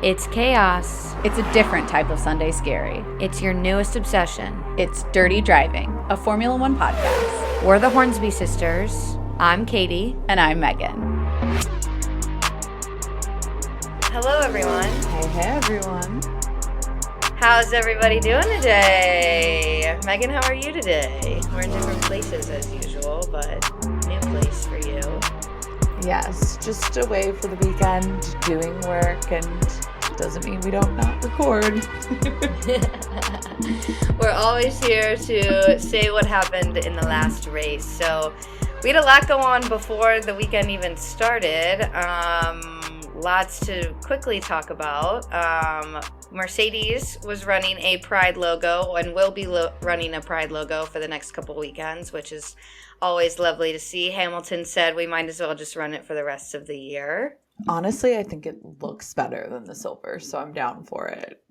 It's chaos. It's a different type of Sunday scary. It's your newest obsession. It's Dirty Driving, a Formula One podcast. We're the Hornsby sisters. I'm Katie. And I'm Megan. Hello, everyone. Hey, everyone. How's everybody doing today? Megan, how are you today? We're in different places as usual, but new place for you. Yes, just away for the weekend, doing work, and doesn't mean we don't not record. We're always here to say what happened in the last race. So we had a lot go on before the weekend even started. Lots to quickly talk about. Mercedes was running a Pride logo and will be running a Pride logo for the next couple weekends, which is always lovely to see. Hamilton said we might as well just run it for the rest of the year. Honestly, I think it looks better than the silver, so I'm down for it.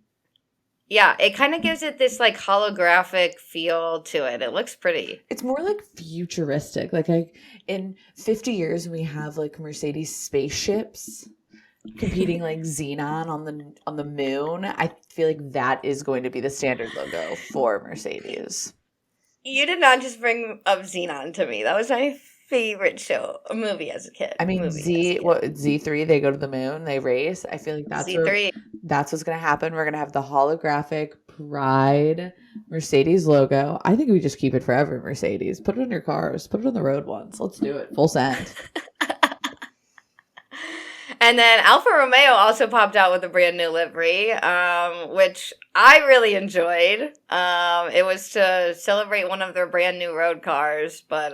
Yeah, it kind of gives it this like holographic feel to it. It looks pretty. It's more like futuristic. Like in 50 years, we have like Mercedes spaceships competing like Xenon on the moon. I feel like that is going to be the standard logo for Mercedes. You did not just bring up Xenon to me. That was my favorite movie as a kid. I mean, Z3, they go to the moon, they race. I feel like that's what's going to happen. We're going to have the holographic Pride Mercedes logo. I think we just keep it forever, Mercedes. Put it on your cars. Put it on the road once. Let's do it. Full send. And then Alfa Romeo also popped out with a brand new livery, which I really enjoyed. It was to celebrate one of their brand new road cars, but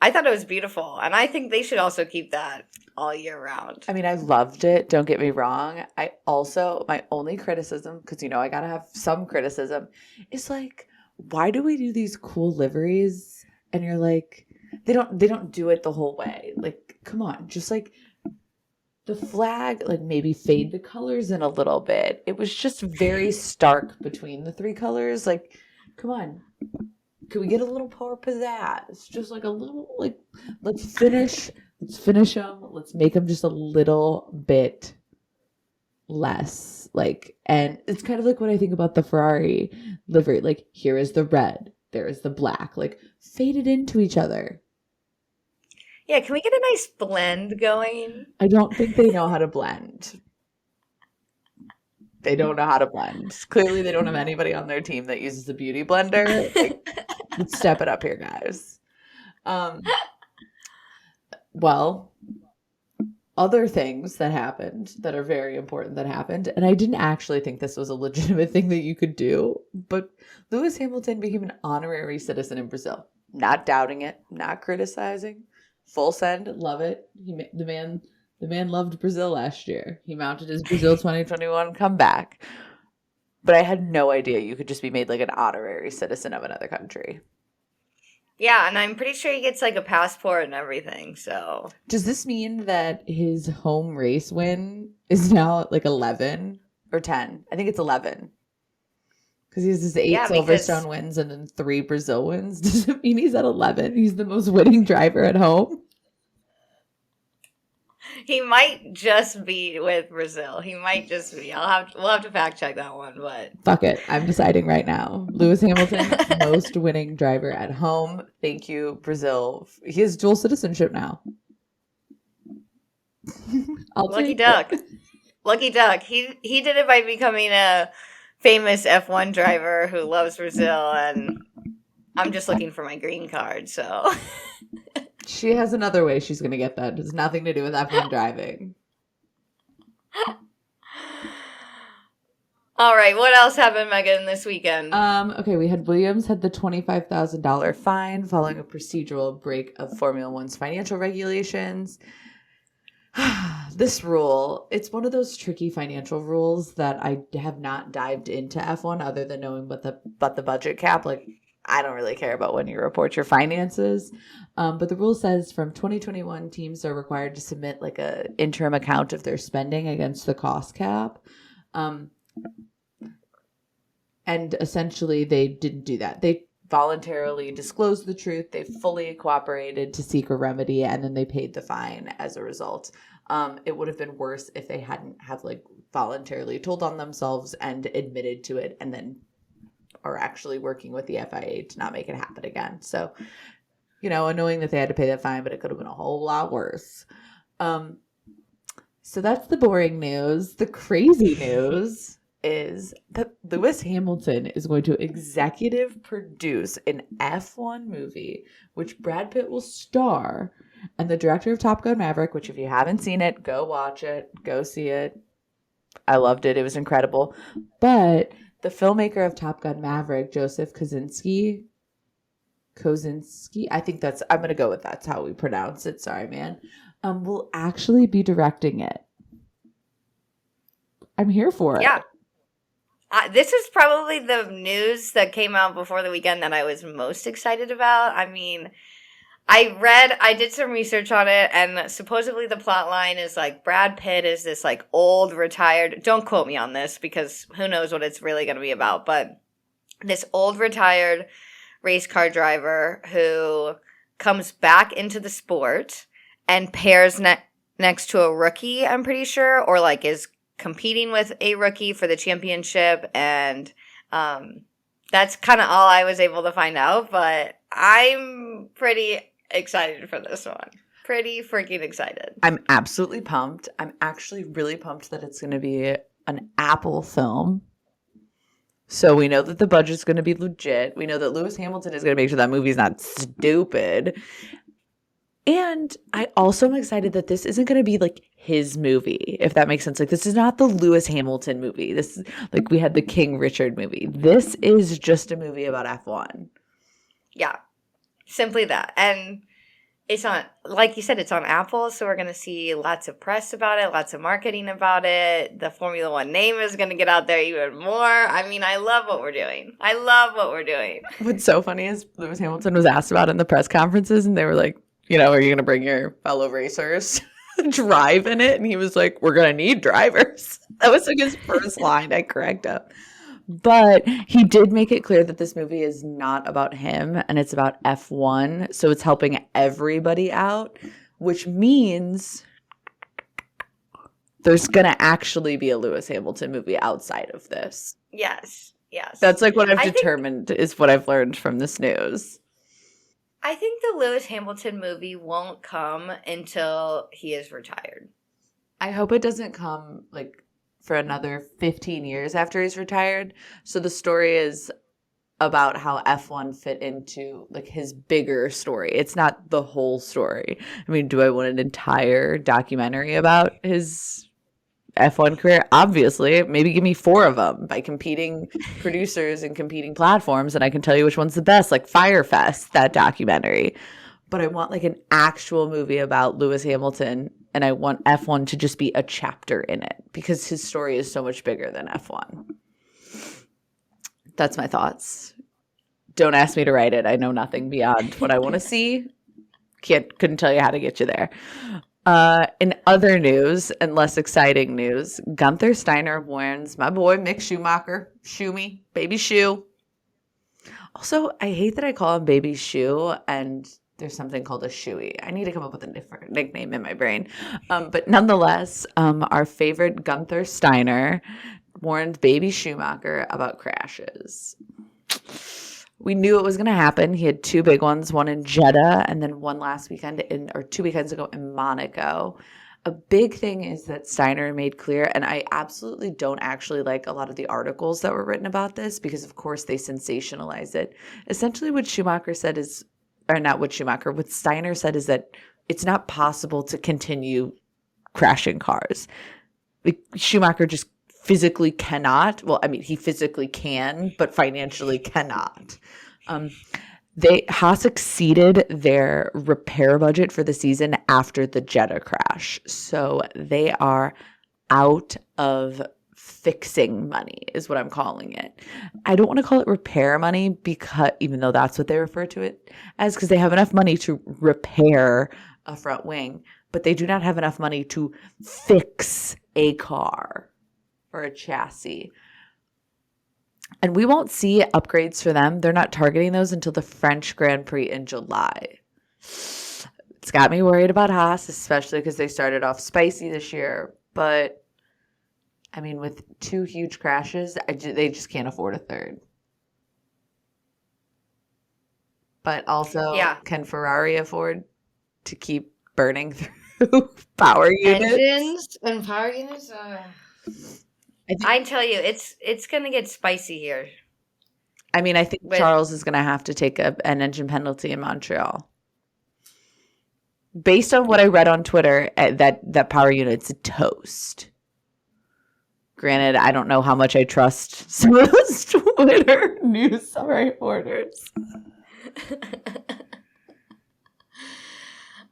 I thought it was beautiful. And I think they should also keep that all year round. I mean, I loved it. Don't get me wrong. I also, my only criticism, because, I got to have some criticism, is like, why do we do these cool liveries? And you're like, they don't do it the whole way. Like, come on, just like, the flag, like maybe fade the colors in a little bit. It was just very stark between the three colors. Like, come on. Can we get a little more pizzazz? Just like a little, like, let's finish them. Let's make them just a little bit less. Like, and it's kind of like what I think about the Ferrari livery. Like, here is the red. There is the black. Like, fade it into each other. Yeah, can we get a nice blend going? I don't think they know how to blend. They don't know how to blend. Clearly, they don't have anybody on their team that uses a beauty blender. Like, let's step it up here, guys. Well, other things that happened that are very important that happened, and I didn't actually think this was a legitimate thing that you could do, but Lewis Hamilton became an honorary citizen in Brazil. Not doubting it, not criticizing. Full send, love it. The man loved Brazil last year. He mounted his Brazil 2021 comeback. But I had no idea you could just be made like an honorary citizen of another country. Yeah, and I'm pretty sure he gets like a passport and everything. So does this mean that his home race win is now like 11 or 10? I think it's 11. Because he has his 8 Silverstone wins and then 3 Brazil wins. Does it mean he's at 11? He's the most winning driver at home? He might just be with Brazil. He might just be. We'll have to fact check that one, but fuck it. I'm deciding right now. Lewis Hamilton, most winning driver at home. Thank you, Brazil. He has dual citizenship now. Lucky duck. Lucky duck. He did it by becoming a famous F1 driver who loves Brazil, and I'm just looking for my green card, so. She has another way she's going to get that. It has nothing to do with F1 driving. All right, what else happened, Megan, this weekend? Okay, we had Williams had the $25,000 fine following a procedural break of Formula One's financial regulations. This rule, it's one of those tricky financial rules that I have not dived into F1 other than knowing but the budget cap. Like, I don't really care about when you report your finances. But the rule says from 2021, teams are required to submit like a interim account of their spending against the cost cap. And essentially they didn't do that. They voluntarily disclosed the truth. They fully cooperated to seek a remedy, and then they paid the fine as a result. It would have been worse if they hadn't have like voluntarily told on themselves and admitted to it, and then are actually working with the FIA to not make it happen again. So, annoying that they had to pay that fine, but it could have been a whole lot worse. So that's the boring news. The crazy news is that Lewis Hamilton is going to executive produce an F1 movie, which Brad Pitt will star, and the director of Top Gun Maverick, which if you haven't seen it, go watch it, go see it. I loved it. It was incredible. But the filmmaker of Top Gun Maverick, Joseph Kosinski, I think I'm going to go with that's how we pronounce it. Sorry, man. Will actually be directing it. I'm here for it. Yeah. This is probably the news that came out before the weekend that I was most excited about. I mean, I did some research on it, and supposedly the plot line is like Brad Pitt is this like old retired, don't quote me on this because who knows what it's really going to be about, but this old retired race car driver who comes back into the sport and pairs next to a rookie, I'm pretty sure, or like is competing with a rookie for the championship, and that's kind of all I was able to find out, but I'm pretty excited for this one. Pretty freaking excited. I'm absolutely pumped. I'm actually really pumped that it's going to be an Apple film. So we know that the budget's going to be legit. We know that Lewis Hamilton is going to make sure that movie's not stupid. And I also am excited that this isn't going to be like his movie, if that makes sense. Like, this is not the Lewis Hamilton movie. This is like we had the King Richard movie. This is just a movie about F1. Yeah, simply that. And it's on, like you said, it's on Apple, so we're going to see lots of press about it, lots of marketing about it. The Formula One name is going to get out there even more. I mean, I love what we're doing. What's so funny is Lewis Hamilton was asked about it in the press conferences, and they were like, are you going to bring your fellow racers drive in it? And he was like, we're going to need drivers. That was like his first line. I cracked up. But he did make it clear that this movie is not about him and it's about F1. So it's helping everybody out, which means there's going to actually be a Lewis Hamilton movie outside of this. Yes. That's like what I've determined is what I've learned from this news. I think the Lewis Hamilton movie won't come until he is retired. I hope it doesn't come like for another 15 years after he's retired. So the story is about how F1 fit into like his bigger story. It's not the whole story. I mean, do I want an entire documentary about his F1 career? Obviously. Maybe give me 4 of them by competing producers and competing platforms, and I can tell you which one's the best, like Firefest, that documentary. But I want like an actual movie about Lewis Hamilton, and I want F1 to just be a chapter in it because his story is so much bigger than F1. That's my thoughts. Don't ask me to write it. I know nothing beyond what I want to see. Couldn't tell you how to get you there. In other news and less exciting news, Gunther Steiner warns my boy Mick Schumacher, Schumi, Baby Shoe. Also, I hate that I call him Baby Shoe and there's something called a shoey. I need to come up with a different nickname in my brain. But nonetheless, our favorite Gunther Steiner warned Baby Schumacher about crashes. We knew it was going to happen. He had 2 big ones, one in Jeddah and then one last weekend 2 weekends ago in Monaco. A big thing is that Steiner made clear, and I absolutely don't actually like a lot of the articles that were written about this because, of course, they sensationalize it. Essentially what Schumacher said is, or not what Schumacher, what Steiner said is that it's not possible to continue crashing cars. Like, Schumacher just physically cannot. Well, I mean, he physically can, but financially cannot. Haas exceeded their repair budget for the season after the Jeddah crash. So they are out of fixing money is what I'm calling it. I don't want to call it repair money because even though that's what they refer to it as, because they have enough money to repair a front wing, but they do not have enough money to fix a car or a chassis. And we won't see upgrades for them. They're not targeting those until the French Grand Prix in July. It's got me worried about Haas, especially because they started off spicy this year. But I mean, with 2 huge crashes, they just can't afford a third. But also, Yeah. can Ferrari afford to keep burning through power units? Engines and power units? I tell you, it's going to get spicy here. I mean, I think Charles is going to have to take an engine penalty in Montreal. Based on what I read on Twitter, that power unit's toast. Granted, I don't know how much I trust some of those Twitter news reporters.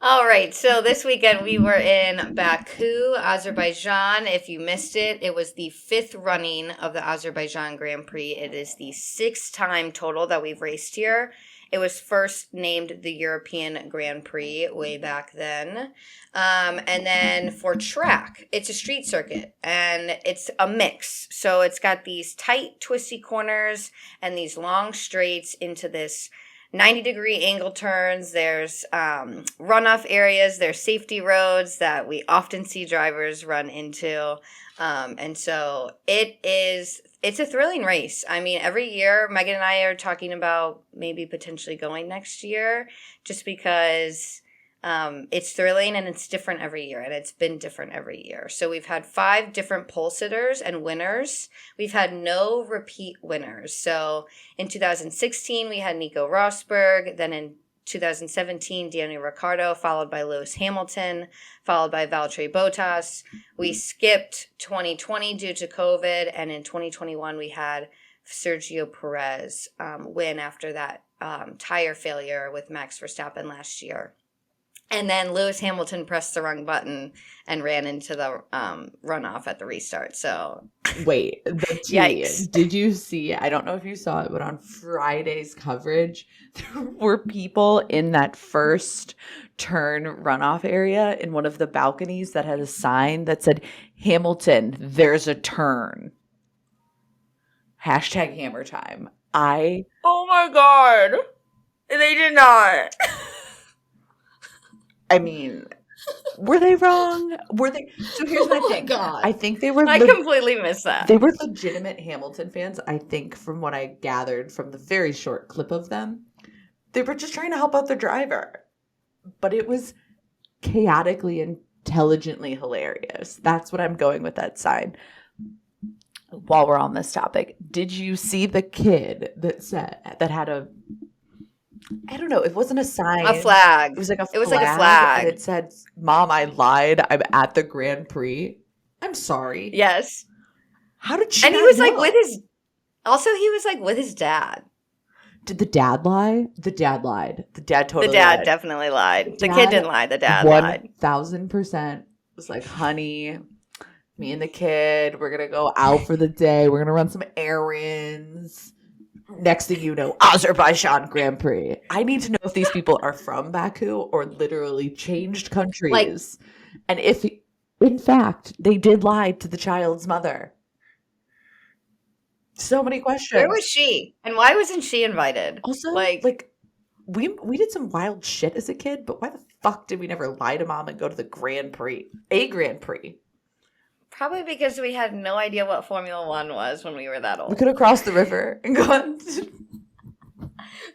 All right, so this weekend we were in Baku, Azerbaijan. If you missed it, it was the 5th running of the Azerbaijan Grand Prix. It is the 6th time total that we've raced here. It was first named the European Grand Prix way back then. And then for track, it's a street circuit, and it's a mix. So it's got these tight, twisty corners and these long straights into this 90-degree angle turns. There's runoff areas. There's safety roads that we often see drivers run into. And so it's a thrilling race. I mean, every year, Megan and I are talking about maybe potentially going next year just because it's thrilling and it's different every year, and it's been different every year. So we've had 5 different pole sitters and winners. We've had no repeat winners. So in 2016, we had Nico Rosberg. Then in 2017, Daniel Ricciardo, followed by Lewis Hamilton, followed by Valtteri Bottas. We skipped 2020 due to COVID, and in 2021, we had Sergio Perez win after that tire failure with Max Verstappen last year. And then Lewis Hamilton pressed the wrong button and ran into the runoff at the restart. So, wait, the tea. Yikes. Did you see? I don't know if you saw it, but on Friday's coverage, there were people in that first turn runoff area in one of the balconies that had a sign that said, "Hamilton, there's a turn." #hammer time. Oh my God. They did not. I mean, were they wrong? Were they? So here's my thing. God. I think they were. I completely missed that. They were legitimate Hamilton fans. I think from what I gathered from the very short clip of them, they were just trying to help out the driver. But it was chaotically, intelligently hilarious. That's what I'm going with that sign. While we're on this topic, did you see the kid that had a? I don't know. It wasn't a sign. A flag. It was like a flag. It was like a flag. And it said, "Mom, I lied. I'm at the Grand Prix. I'm sorry." Yes. How did she? And he was like with his. Also, he was like with his dad. Did the dad lie? The dad lied. The dad totally. The dad lied. Definitely lied. The kid didn't lie. The dad lied. 1,000% was like, "Honey, me and the kid, we're gonna go out for the day. We're gonna run some errands." Next thing you know, Azerbaijan Grand Prix. I need to know if these people are from Baku or literally changed countries. And if, in fact, they did lie to the child's mother. So many questions. Where was she? And why wasn't she invited? Also, we did some wild shit as a kid, but why the fuck did we never lie to mom and go to the Grand Prix? A Grand Prix. Probably because we had no idea what Formula One was when we were that old. We could have crossed the river and gone.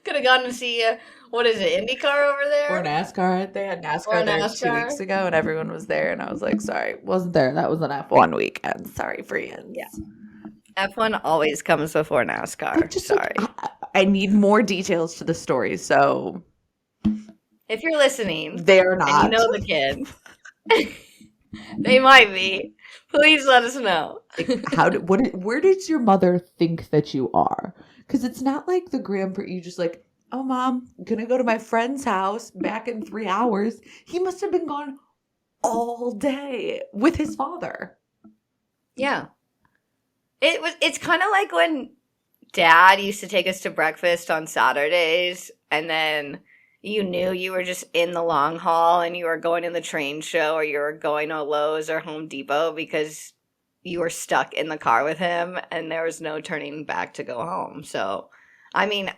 Could have gone to see, what is it, IndyCar over there? Or NASCAR. They had NASCAR there 2 weeks ago, and everyone was there, and I was like, sorry, wasn't there. That was an F1 weekend. Sorry, friends. Yeah. F1 always comes before NASCAR. Sorry. I need more details to the story, so. If you're listening. They are not. And you know the kid. They might be. Please let us know. Where does your mother think that you are? Because it's not like the Grand Prix. You just like, "Oh, Mom, I'm gonna go to my friend's house back in 3 hours." He must have been gone all day with his father. Yeah, It's kind of like when Dad used to take us to breakfast on Saturdays, and then you knew you were just in the long haul and you were going to the train show or you were going to Lowe's or Home Depot because you were stuck in the car with him and there was no turning back to go home. So, I mean,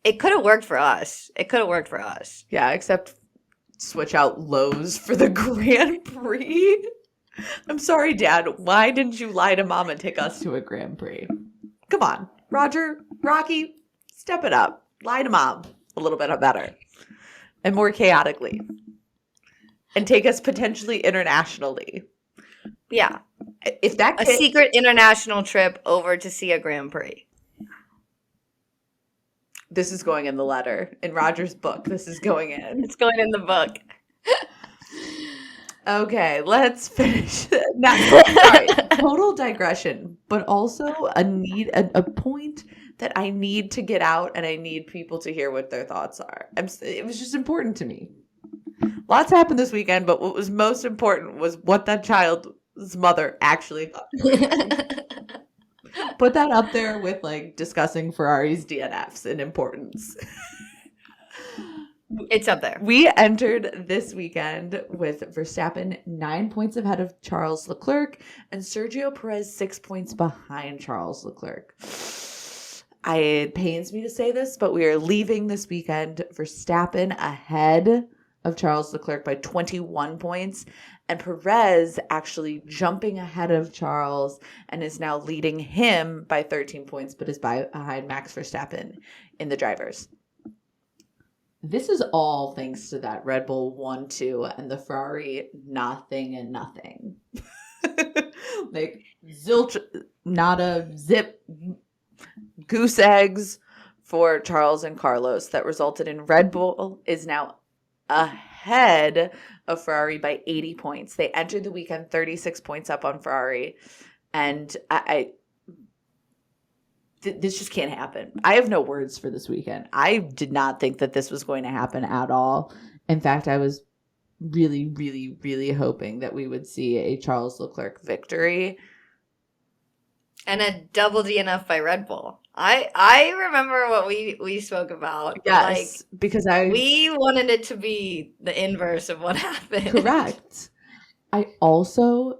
it could have worked for us. Yeah, except switch out Lowe's for the Grand Prix. I'm sorry, Dad. Why didn't you lie to Mom and take us to a Grand Prix? Come on, Rocky, step it up. Lie to Mom a little bit better and more chaotically. And take us potentially internationally. Yeah. If that a secret international trip over to see a Grand Prix. This is going in the letter. In Roger's book, this is going in. It's going in the book. Okay, let's finish. Now, sorry, total digression, but also a point that I need to get out, and I need people to hear what their thoughts are. It was just important to me. Lots happened this weekend, but what was most important was what that child's mother actually thought. Put that up there with like discussing Ferrari's DNFs in importance. It's up there. We entered this weekend with Verstappen 9 points ahead of Charles Leclerc and Sergio Perez 6 points behind Charles Leclerc. It pains me to say this, but we are leaving this weekend Verstappen ahead of Charles Leclerc by 21 points, and Perez actually jumping ahead of Charles and is now leading him by 13 points, but is behind Max Verstappen in the drivers. This is all thanks to that Red Bull 1-2 and the Ferrari nothing and nothing. Like zilch, nada, zip, goose eggs for Charles and Carlos that resulted in Red Bull is now ahead of Ferrari by 80 points. They entered the weekend 36 points up on Ferrari, and this just can't happen. I have no words for this weekend. I did not think that this was going to happen at all. In fact, I was really, really, really hoping that we would see a Charles Leclerc victory. And a double DNF by Red Bull. I remember what we spoke about. Yes, like, because we wanted it to be the inverse of what happened. Correct. I also,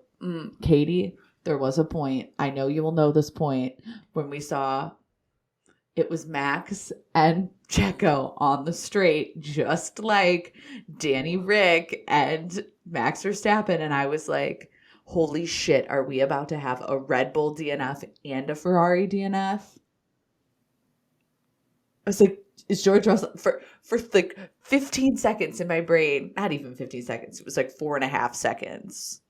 Katie, there was a point, I know you will know this point, when we saw it was Max and Checo on the straight, just like Danny Rick and Max Verstappen. And I was like, holy shit, are we about to have a Red Bull DNF and a Ferrari DNF? I was like, is George Russell, for like 15 seconds in my brain, not even 15 seconds, it was like 4.5 seconds.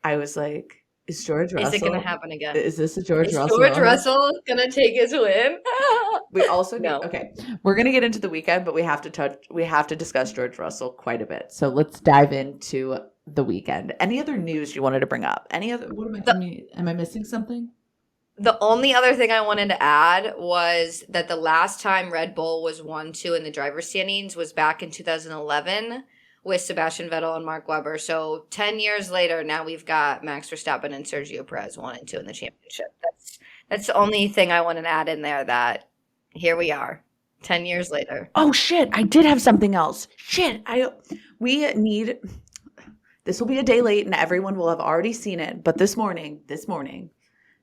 I was like, is George Russell? Is it going to happen again? Is this a George Russell? Is George Russell going to take his win? We also know. Okay, we're going to get into the weekend, but we have to discuss George Russell quite a bit. So let's dive into the weekend. Any other news you wanted to bring up? Am I missing something? The only other thing I wanted to add was that the last time Red Bull was 1-2 in the driver's standings was back in 2011 with Sebastian Vettel and Mark Webber. So 10 years later, now we've got Max Verstappen and Sergio Perez 1-2 in the championship. That's the only thing I wanted to add in there, that here we are 10 years later. Oh shit, I did have something else. Shit, this will be a day late and everyone will have already seen it, but this morning,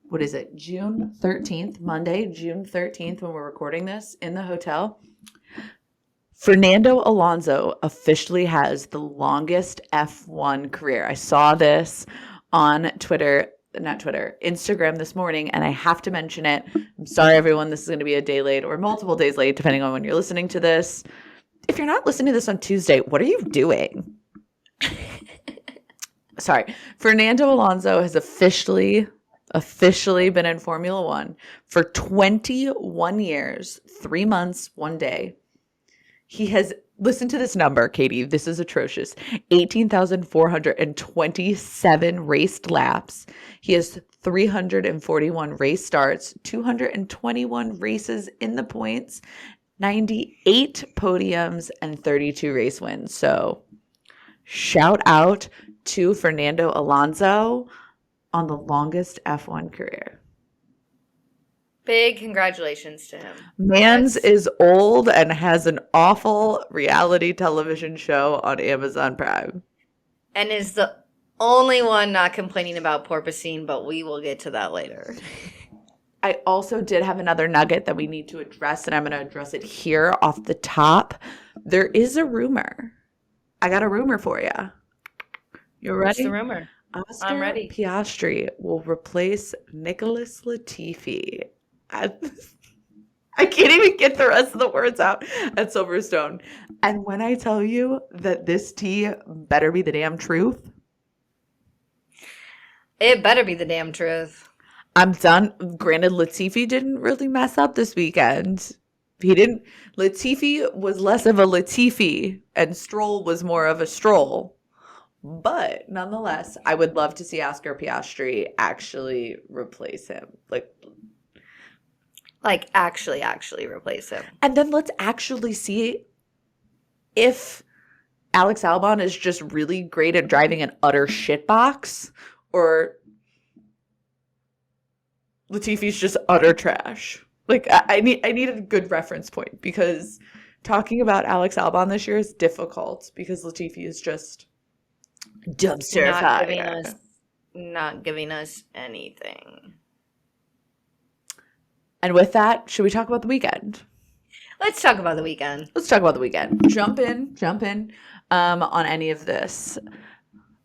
what is it? June 13th, Monday, June 13th, when we're recording this in the hotel, Fernando Alonso officially has the longest F1 career. I saw this on Instagram this morning, and I have to mention it. I'm sorry, everyone. This is going to be a day late or multiple days late, depending on when you're listening to this. If you're not listening to this on Tuesday, what are you doing? Sorry. Fernando Alonso has officially been in Formula One for 21 years, 3 months, 1 day. He has, listen to this number, Katie, this is atrocious, 18,427 raced laps. He has 341 race starts, 221 races in the points, 98 podiums, and 32 race wins. So shout out to Fernando Alonso on the longest F1 career. Big congratulations to him. Mans is old and has an awful reality television show on Amazon Prime. And is the only one not complaining about porpoising, but we will get to that later. I also did have another nugget that we need to address, and I'm going to address it here off the top. There is a rumor. I got a rumor for you. You ready? What's the rumor? Oscar ready. Piastri will replace Nicholas Latifi. I, I can't even get the rest of the words out at Silverstone. And when I tell you that this tea better be the damn truth, It better be the damn truth. I'm done. Granted, Latifi didn't really mess up this weekend. He didn't. Latifi was less of a Latifi, and Stroll was more of a Stroll. But nonetheless, I would love to see Oscar Piastri actually replace him. Like, actually replace him. And then let's actually see if Alex Albon is just really great at driving an utter shitbox, or Latifi's just utter trash. Like, I need a good reference point, because talking about Alex Albon this year is difficult because Latifi is just dumpster fire. Not giving us anything. And with that, should we talk about the weekend? Let's talk about the weekend. Let's talk about the weekend. Jump in on any of this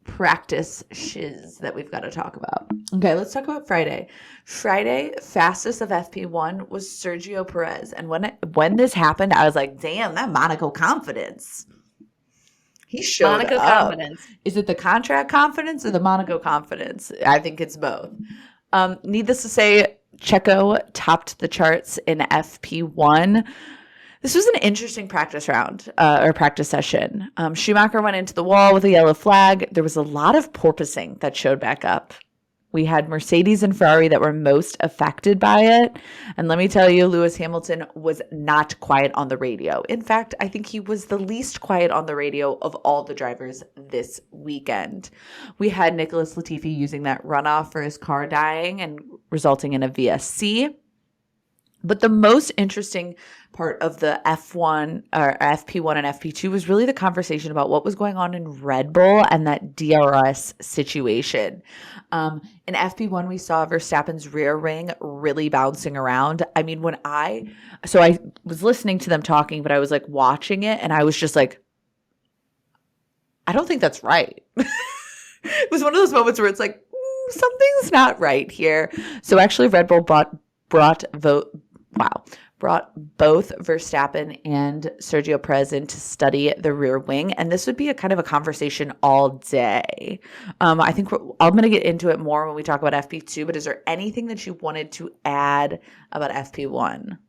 practice shiz that we've got to talk about. Okay, let's talk about Friday. Friday, fastest of FP1 was Sergio Perez. And when this happened, I was like, damn, that Monaco confidence. He showed Monaco up. confidence. Is it the contract confidence or the Monaco confidence? I think it's both. Needless to say, Checo topped the charts in FP1. This was an interesting practice round or practice session. Schumacher went into the wall with a yellow flag. There was a lot of porpoising that showed back up. We had Mercedes and Ferrari that were most affected by it. And let me tell you, Lewis Hamilton was not quiet on the radio. In fact, I think he was the least quiet on the radio of all the drivers this weekend. We had Nicholas Latifi using that runoff for his car dying and resulting in a VSC. But the most interesting part of the F1 or FP1 and FP2 was really the conversation about what was going on in Red Bull and that DRS situation. In FP1, we saw Verstappen's rear wing really bouncing around. I mean, I was listening to them talking, but I was like watching it and I was just like, I don't think that's right. It was one of those moments where it's like, something's not right here. So actually Red Bull brought both Verstappen and Sergio Perez in to study the rear wing, and this would be a kind of a conversation all day. I think I'm going to get into it more when we talk about FP2, but is there anything that you wanted to add about FP1?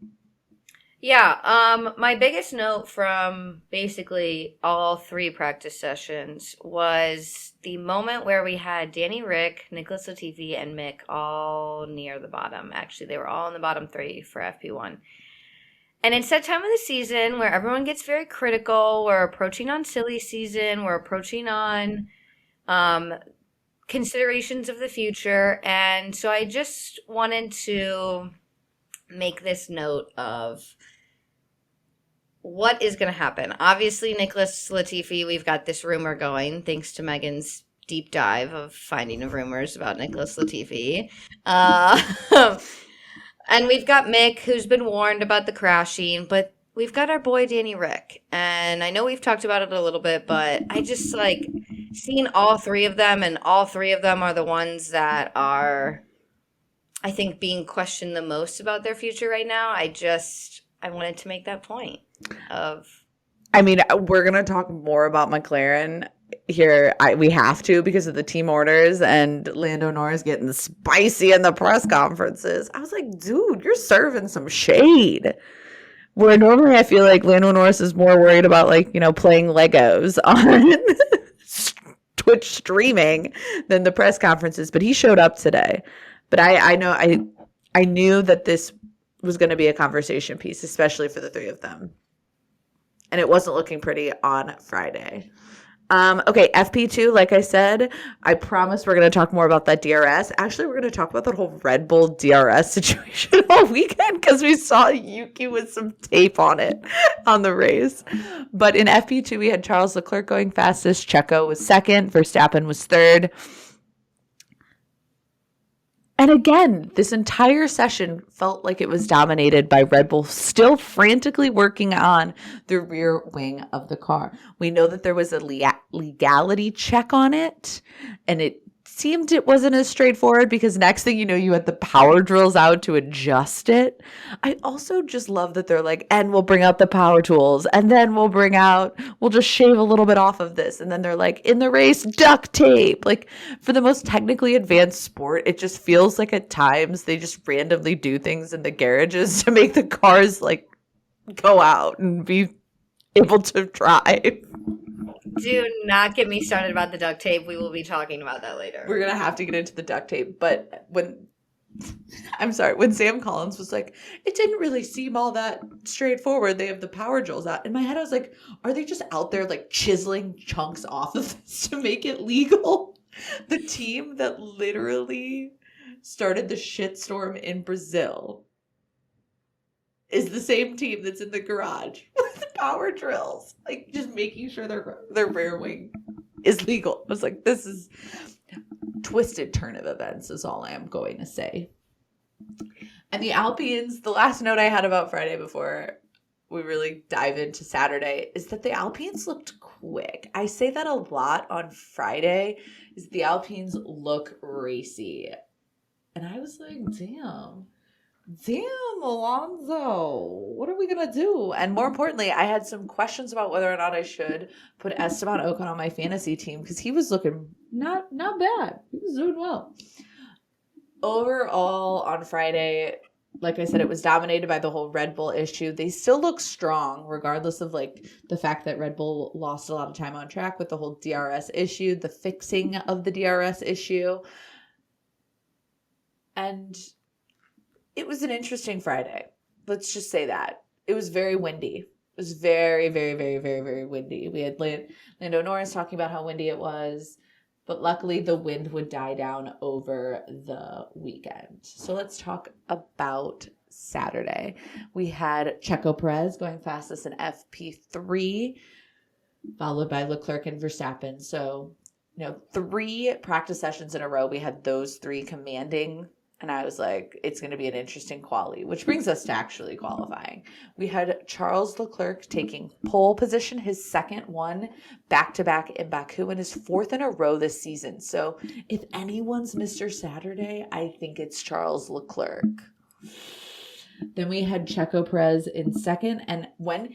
Yeah, my biggest note from basically all three practice sessions was the moment where we had Danny Rick, Nicholas Latifi, and Mick all near the bottom. Actually, they were all in the bottom three for FP1. And it's that time of the season where everyone gets very critical. We're approaching on silly season. We're approaching on considerations of the future. And so I just wanted to make this note of what is going to happen. Obviously, Nicholas Latifi, we've got this rumor going thanks to Megan's deep dive of finding of rumors about Nicholas Latifi. And we've got Mick, who's been warned about the crashing, but we've got our boy Danny Rick. And I know we've talked about it a little bit, but I just like seeing all three of them, and all three of them are the ones that are, I think, being questioned the most about their future right now. I wanted to make that point of. I mean, we're going to talk more about McLaren here. We have to, because of the team orders and Lando Norris getting spicy in the press conferences. I was like, dude, you're serving some shade. Where normally I feel like Lando Norris is more worried about, like, you know, playing Legos on Twitch streaming than the press conferences. But he showed up today. But I knew that this was going to be a conversation piece, especially for the three of them. And it wasn't looking pretty on Friday. Okay, FP2, like I said, I promise we're going to talk more about that DRS. Actually, we're going to talk about that whole Red Bull DRS situation all weekend because we saw Yuki with some tape on it on the race. But in FP2, we had Charles Leclerc going fastest. Checo was second. Verstappen was third. And again, this entire session felt like it was dominated by Red Bull still frantically working on the rear wing of the car. We know that there was a legality check on it, and it seemed it wasn't as straightforward because next thing you know, you had the power drills out to adjust it. I also just love that they're like, and we'll bring out the power tools, and then we'll just shave a little bit off of this. And then they're like, in the race, duct tape. Like, for the most technically advanced sport, it just feels like at times they just randomly do things in the garages to make the cars like go out and be able to drive. Do not get me started about the duct tape. We will be talking about that later. We're going to have to get into the duct tape. But when Sam Collins was like, it didn't really seem all that straightforward. They have the power drills out. In my head, I was like, are they just out there like chiseling chunks off of this to make it legal? The team that literally started the shitstorm in Brazil is the same team that's in the garage with the power drills, like just making sure their rear wing is legal. I was like, this is twisted turn of events is all I am going to say. And the Alpines, the last note I had about Friday before we really dive into Saturday is that the Alpines looked quick. I say that a lot on Friday, is the Alpines look racy. And I was like, damn, Alonso, what are we going to do? And more importantly, I had some questions about whether or not I should put Esteban Ocon on my fantasy team because he was looking not bad. He was doing well. Overall, on Friday, like I said, it was dominated by the whole Red Bull issue. They still look strong, regardless of like the fact that Red Bull lost a lot of time on track with the whole DRS issue, the fixing of the DRS issue. And it was an interesting Friday. Let's just say that. It was very windy. It was very, very, very, very, very windy. We had Lando Norris talking about how windy it was, but luckily the wind would die down over the weekend. So let's talk about Saturday. We had Checo Perez going fastest in FP3, followed by Leclerc and Verstappen. So, 3 practice sessions in a row, we had those 3 commanding. And I was like, it's going to be an interesting quali, which brings us to actually qualifying. We had Charles Leclerc taking pole position, his second one back-to-back in Baku, and his 4th in a row this season. So if anyone's Mr. Saturday, I think it's Charles Leclerc. Then we had Checo Perez in second. And when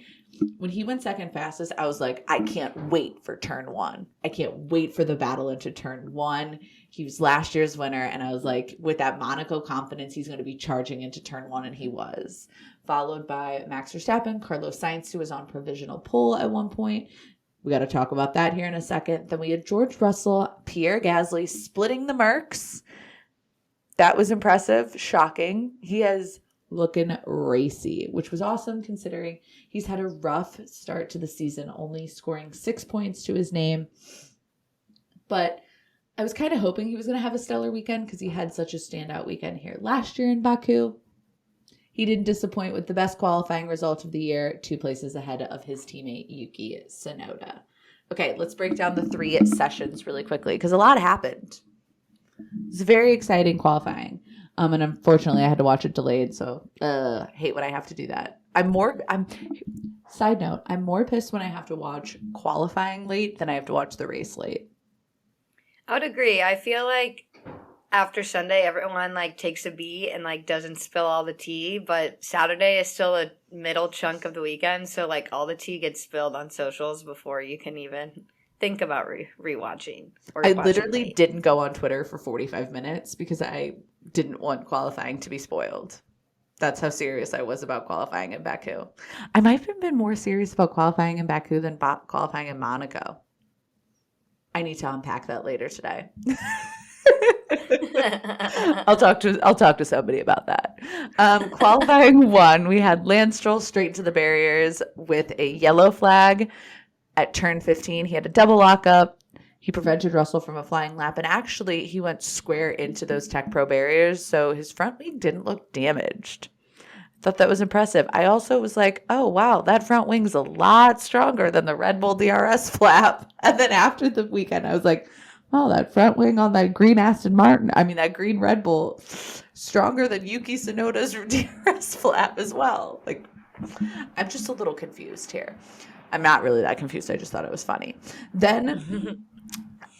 he went second fastest, I was like, I can't wait for turn 1. I can't wait for the battle into turn 1. He was last year's winner, and I was like, with that Monaco confidence, he's going to be charging into turn 1, and he was. Followed by Max Verstappen, Carlos Sainz, who was on provisional pole at one point. We got to talk about that here in a second. Then we had George Russell, Pierre Gasly splitting the Mercs. That was impressive, shocking. He is looking racy, which was awesome considering he's had a rough start to the season, only scoring 6 points to his name. But I was kind of hoping he was going to have a stellar weekend because he had such a standout weekend here last year in Baku. He didn't disappoint with the best qualifying result of the year, 2 places ahead of his teammate Yuki Tsunoda. Okay, let's break down the 3 sessions really quickly because a lot happened. It's very exciting qualifying. And unfortunately I had to watch it delayed, so hate when I have to do that. Side note, I'm more pissed when I have to watch qualifying late than I have to watch the race late. I would agree. I feel like after Sunday, everyone takes a beat and doesn't spill all the tea, but Saturday is still a middle chunk of the weekend, so all the tea gets spilled on socials before you can even think about rewatching. I literally didn't go on Twitter for 45 minutes because I didn't want qualifying to be spoiled. That's how serious I was about qualifying in Baku. I might have been more serious about qualifying in Baku than qualifying in Monaco. I need to unpack that later today. I'll talk to somebody about that. Qualifying 1, we had Lance Stroll straight to the barriers with a yellow flag at turn 15. He had a double lockup. He prevented Russell from a flying lap, and actually he went square into those Tech Pro barriers, so his front wing didn't look damaged. Thought that was impressive. I also was like, oh, wow, that front wing's a lot stronger than the Red Bull DRS flap. And then after the weekend, I was like, oh, that front wing on that green that green Red Bull, stronger than Yuki Tsunoda's DRS flap as well. I'm just a little confused here. I'm not really that confused. I just thought it was funny. Then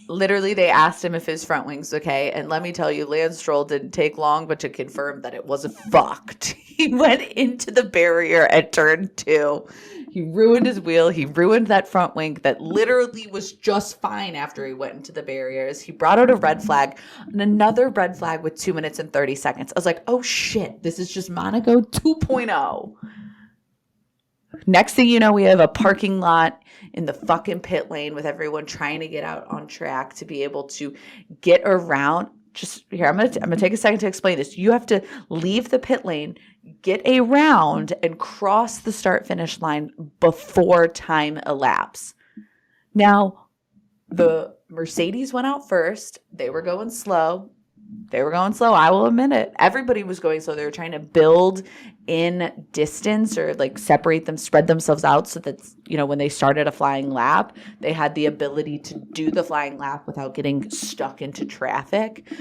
Literally, they asked him if his front wing's okay. And let me tell you, Lance Stroll didn't take long, but to confirm that it wasn't fucked. He went into the barrier at turn 2. He ruined his wheel. He ruined that front wing that literally was just fine after he went into the barriers. He brought out a red flag and another red flag with 2 minutes and 30 seconds. I was like, oh shit, this is just Monaco 2.0. Next thing you know, we have a parking lot in the fucking pit lane with everyone trying to get out on track to be able to get around. Just here, I'm gonna take a second to explain this. You have to leave the pit lane, get a round, and cross the start-finish line before time elapses. Now, the Mercedes went out first. They were going slow. I will admit it. Everybody was going slow. They were trying to build in distance or like separate them, spread themselves out so that, you know, when they started a flying lap, they had the ability to do the flying lap without getting stuck into traffic.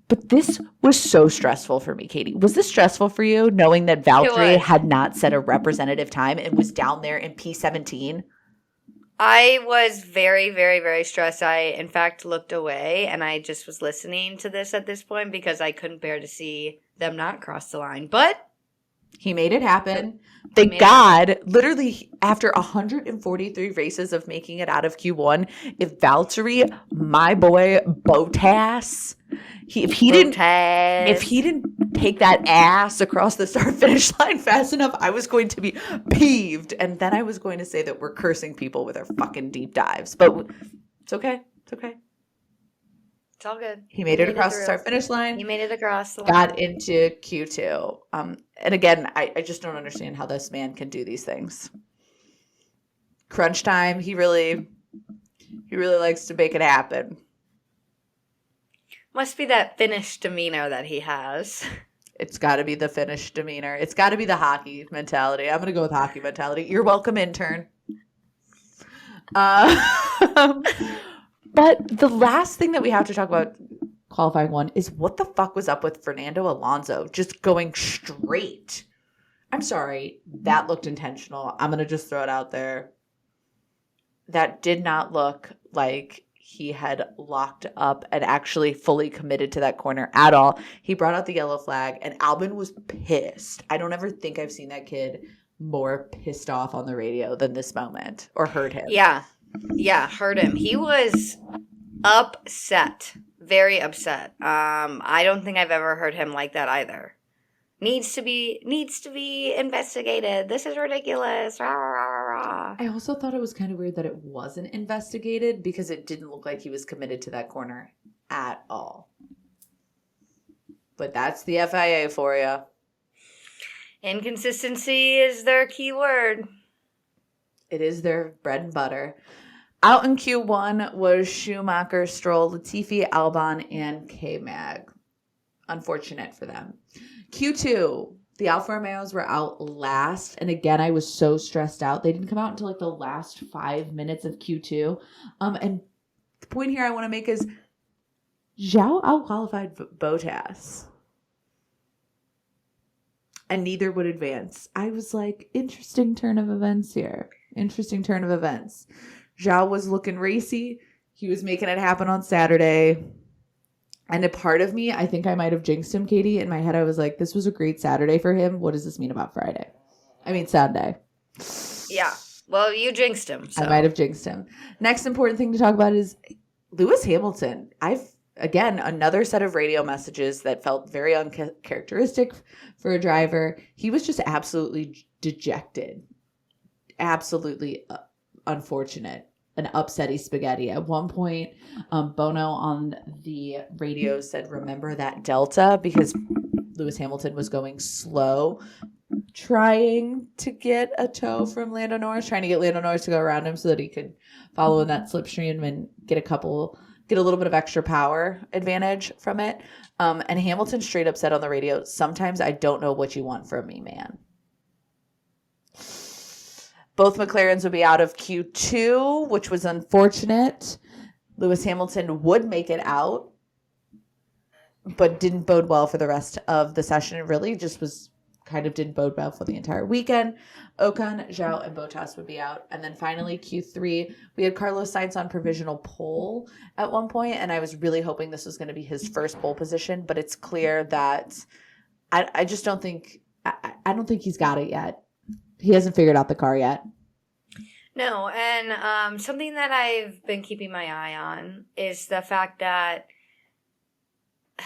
But this was so stressful for me, Katie. Was this stressful for you, knowing that Valtteri had not set a representative time and was down there in P17? I was very, very, very stressed. I, in fact, looked away and I just was listening to this at this point because I couldn't bear to see them not cross the line. But he made it happen. Thank God, literally after 143 races of making it out of Q1, if Valtteri, my boy Bottas, if he didn't take that ass across the start finish line fast enough, I was going to be peeved, and then I was going to say that we're cursing people with our fucking deep dives. But it's okay. It's okay. It's all good. He made it across the start finish line. He made it across the line. Got into Q2. And again, I just don't understand how this man can do these things. Crunch time, he really likes to make it happen. Must be that Finnish demeanor that he has. It's got to be the Finnish demeanor. It's got to be the hockey mentality. I'm going to go with hockey mentality. You're welcome, intern. But the last thing that we have to talk about qualifying one is what the fuck was up with Fernando Alonso just going straight. I'm sorry. That looked intentional. I'm going to just throw it out there. That did not look like he had locked up and actually fully committed to that corner at all. He brought out the yellow flag and Albon was pissed. I don't ever think I've seen that kid more pissed off on the radio than this moment, or heard him. Yeah, heard him. He was upset. Very upset. I don't think I've ever heard him like that either. Needs to be investigated. This is ridiculous. Rah, rah, rah, rah. I also thought it was kind of weird that it wasn't investigated because it didn't look like he was committed to that corner at all. But that's the FIA for you. Inconsistency is their key word. It is their bread and butter. Out in Q1 was Schumacher, Stroll, Latifi, Albon, and K-Mag. Unfortunate for them. Q2, the Alfa Romeos were out last. And again, I was so stressed out. They didn't come out until like the last 5 minutes of Q2. And the point here I want to make is Zhao out-qualified Bottas. And neither would advance. I was like, interesting turn of events here. Interesting turn of events. Zhao was looking racy. He was making it happen on Saturday. And a part of me, I think I might have jinxed him, Katie. In my head, I was like, this was a great Saturday for him. What does this mean about Sunday? Yeah. Well, you jinxed him. So. I might have jinxed him. Next important thing to talk about is Lewis Hamilton. Again, another set of radio messages that felt very uncharacteristic for a driver. He was just absolutely dejected. Absolutely unfortunate. An upsetty spaghetti. At one point, Bono on the radio said, remember that Delta, because Lewis Hamilton was going slow, trying to get a tow from Lando Norris, trying to get Lando Norris to go around him so that he could follow in that slipstream and get a little bit of extra power advantage from it. And Hamilton straight up said on the radio, sometimes I don't know what you want from me, man. Both McLarens would be out of Q2, which was unfortunate. Lewis Hamilton would make it out, but didn't bode well for the rest of the session. It really just was kind of didn't bode well for the entire weekend. Ocon, Zhao, and Bottas would be out. And then finally, Q3, we had Carlos Sainz on provisional pole at one point, and I was really hoping this was going to be his first pole position, but it's clear that I just don't think I don't think he's got it yet. He hasn't figured out the car yet. No, and something that I've been keeping my eye on is the fact that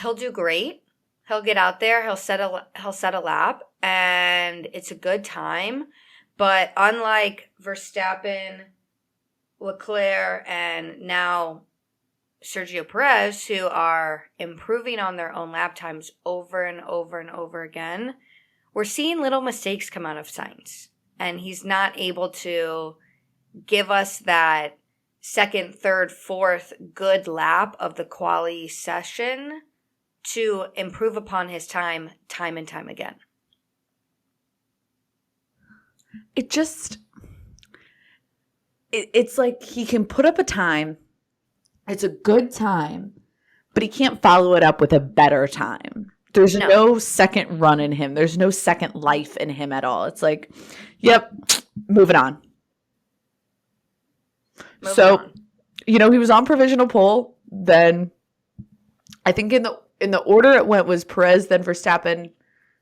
he'll do great. He'll get out there, he'll set a lap, and it's a good time. But unlike Verstappen, Leclerc, and now Sergio Perez, who are improving on their own lap times over and over and over again, we're seeing little mistakes come out of Sainz. And he's not able to give us that second, third, fourth good lap of the quali session to improve upon his time and time again. It's like he can put up a time. It's a good time, but he can't follow it up with a better time. There's no second run in him. There's no second life in him at all. It's like, yep, moving on. He was on provisional pole. Then I think in the order it went was Perez, then Verstappen.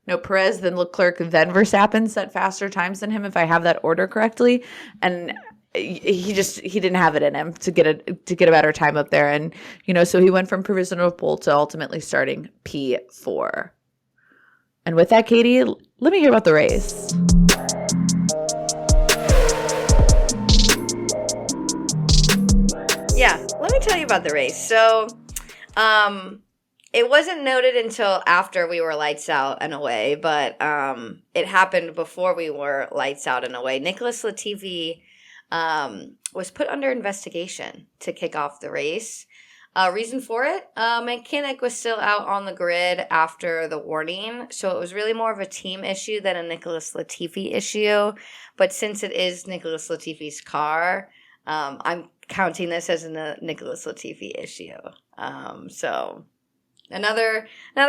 No, Perez, then Leclerc, then Verstappen set faster times than him, if I have that order correctly. And he didn't have it in him to get a better time up there. And, so he went from provisional pole to ultimately starting P4. And with that, Katie, let me hear about the race. Yeah, let me tell you about the race. So, it wasn't noted until after we were lights out and away, but it happened before we were lights out and away. Nicholas Latifi was put under investigation to kick off the race. Reason for it, mechanic was still out on the grid after the warning, so it was really more of a team issue than a Nicholas Latifi issue. But since it is Nicholas Latifi's car, I'm counting this as a Nicholas Latifi issue. So another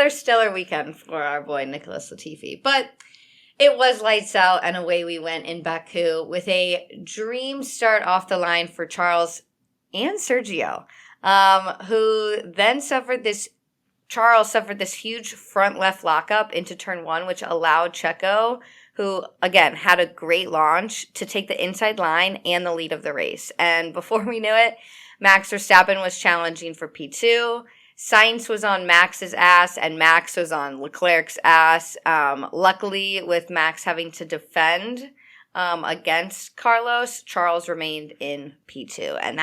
stellar weekend for our boy Nicholas Latifi. But it was lights out and away we went in Baku with a dream start off the line for Charles and Sergio, who then suffered this huge front left lockup into turn one, which allowed Checo, who, again, had a great launch, to take the inside line and the lead of the race. And before we knew it, Max Verstappen was challenging for P2. Sainz was on Max's ass, and Max was on Leclerc's ass. Luckily, with Max having to defend against Carlos, Charles remained in P2. And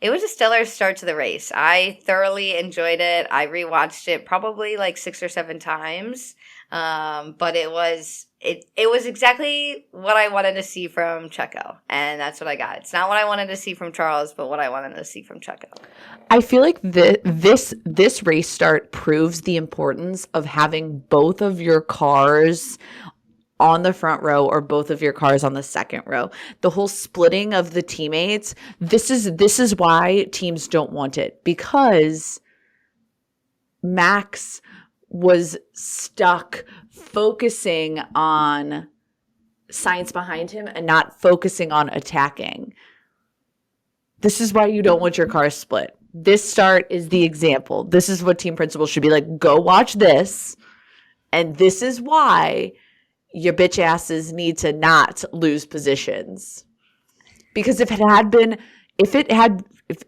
it was a stellar start to the race. I thoroughly enjoyed it. I rewatched it probably like 6 or 7 times. But it was exactly what I wanted to see from Checo, and that's what I got. It's not what I wanted to see from Charles, but what I wanted to see from Checo. I feel like this race start proves the importance of having both of your cars on the front row or both of your cars on the second row. The whole splitting of the teammates, this is why teams don't want it, because Max was stuck focusing on Sainz behind him and not focusing on attacking. This is why you don't want your cars split. This start is the example. This is what team principals should be like. Go watch this. And this is why your bitch asses need to not lose positions. Because if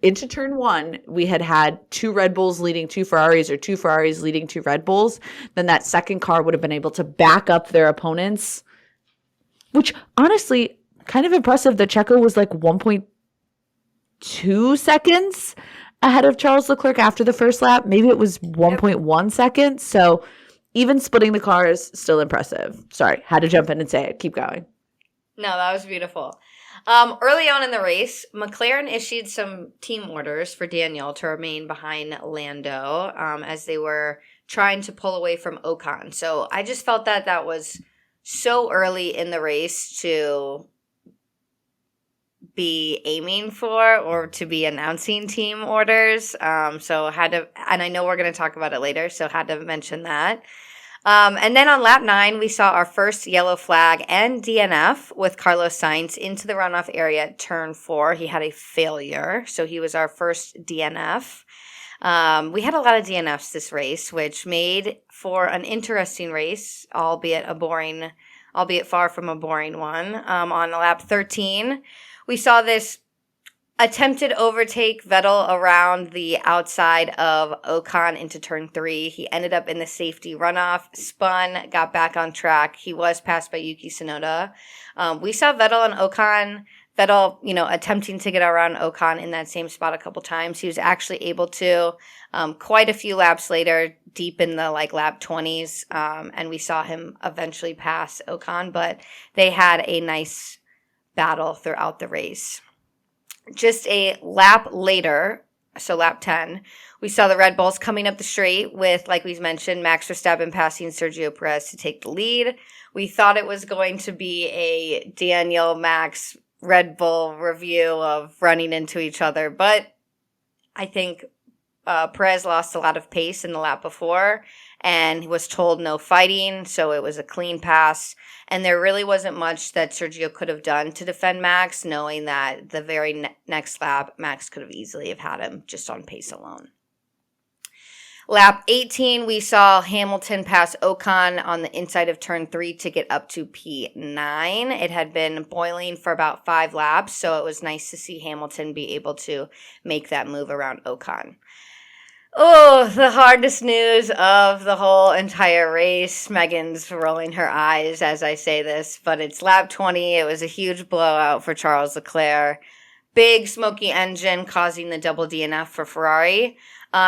into turn one, we had 2 Red Bulls leading 2 Ferraris or 2 Ferraris leading 2 Red Bulls, then that second car would have been able to back up their opponents, which honestly, kind of impressive that Checo was like 1.2 seconds ahead of Charles Leclerc after the first lap. Maybe it was 1.1 seconds. So even splitting the cars, still impressive. Sorry, had to jump in and say it. Keep going. No, that was beautiful. Early on in the race, McLaren issued some team orders for Daniel to remain behind Lando as they were trying to pull away from Ocon. So I just felt that was so early in the race to be aiming for or to be announcing team orders. So had to, and I know we're going to talk about it later, so had to mention that. And then on lap 9, we saw our first yellow flag and DNF with Carlos Sainz into the runoff area at turn 4. He had a failure, so he was our first DNF. We had a lot of DNFs this race, which made for an interesting race, albeit far from a boring one. On lap 13, we saw this attempted overtake Vettel around the outside of Ocon into turn 3. He ended up in the safety runoff, spun, got back on track. He was passed by Yuki Tsunoda. We saw Vettel and Ocon, attempting to get around Ocon in that same spot a couple times. He was actually able to quite a few laps later, deep in the lap 20s, and we saw him eventually pass Ocon, but they had a nice battle throughout the race. Just a lap later, so lap 10, we saw the Red Bulls coming up the straight with, like we mentioned, Max Verstappen passing Sergio Perez to take the lead. We thought it was going to be a Daniel Max Red Bull review of running into each other, but I think Perez lost a lot of pace in the lap before, and he was told no fighting, so it was a clean pass. And there really wasn't much that Sergio could have done to defend Max, knowing that the very next lap, Max could have easily have had him just on pace alone. Lap 18, we saw Hamilton pass Ocon on the inside of turn 3 to get up to P9. It had been boiling for about 5 laps, so it was nice to see Hamilton be able to make that move around Ocon. Oh, the hardest news of the whole entire race. Megan's rolling her eyes as I say this, but it's lap 20. It was a huge blowout for Charles Leclerc. Big smoky engine causing the double DNF for Ferrari.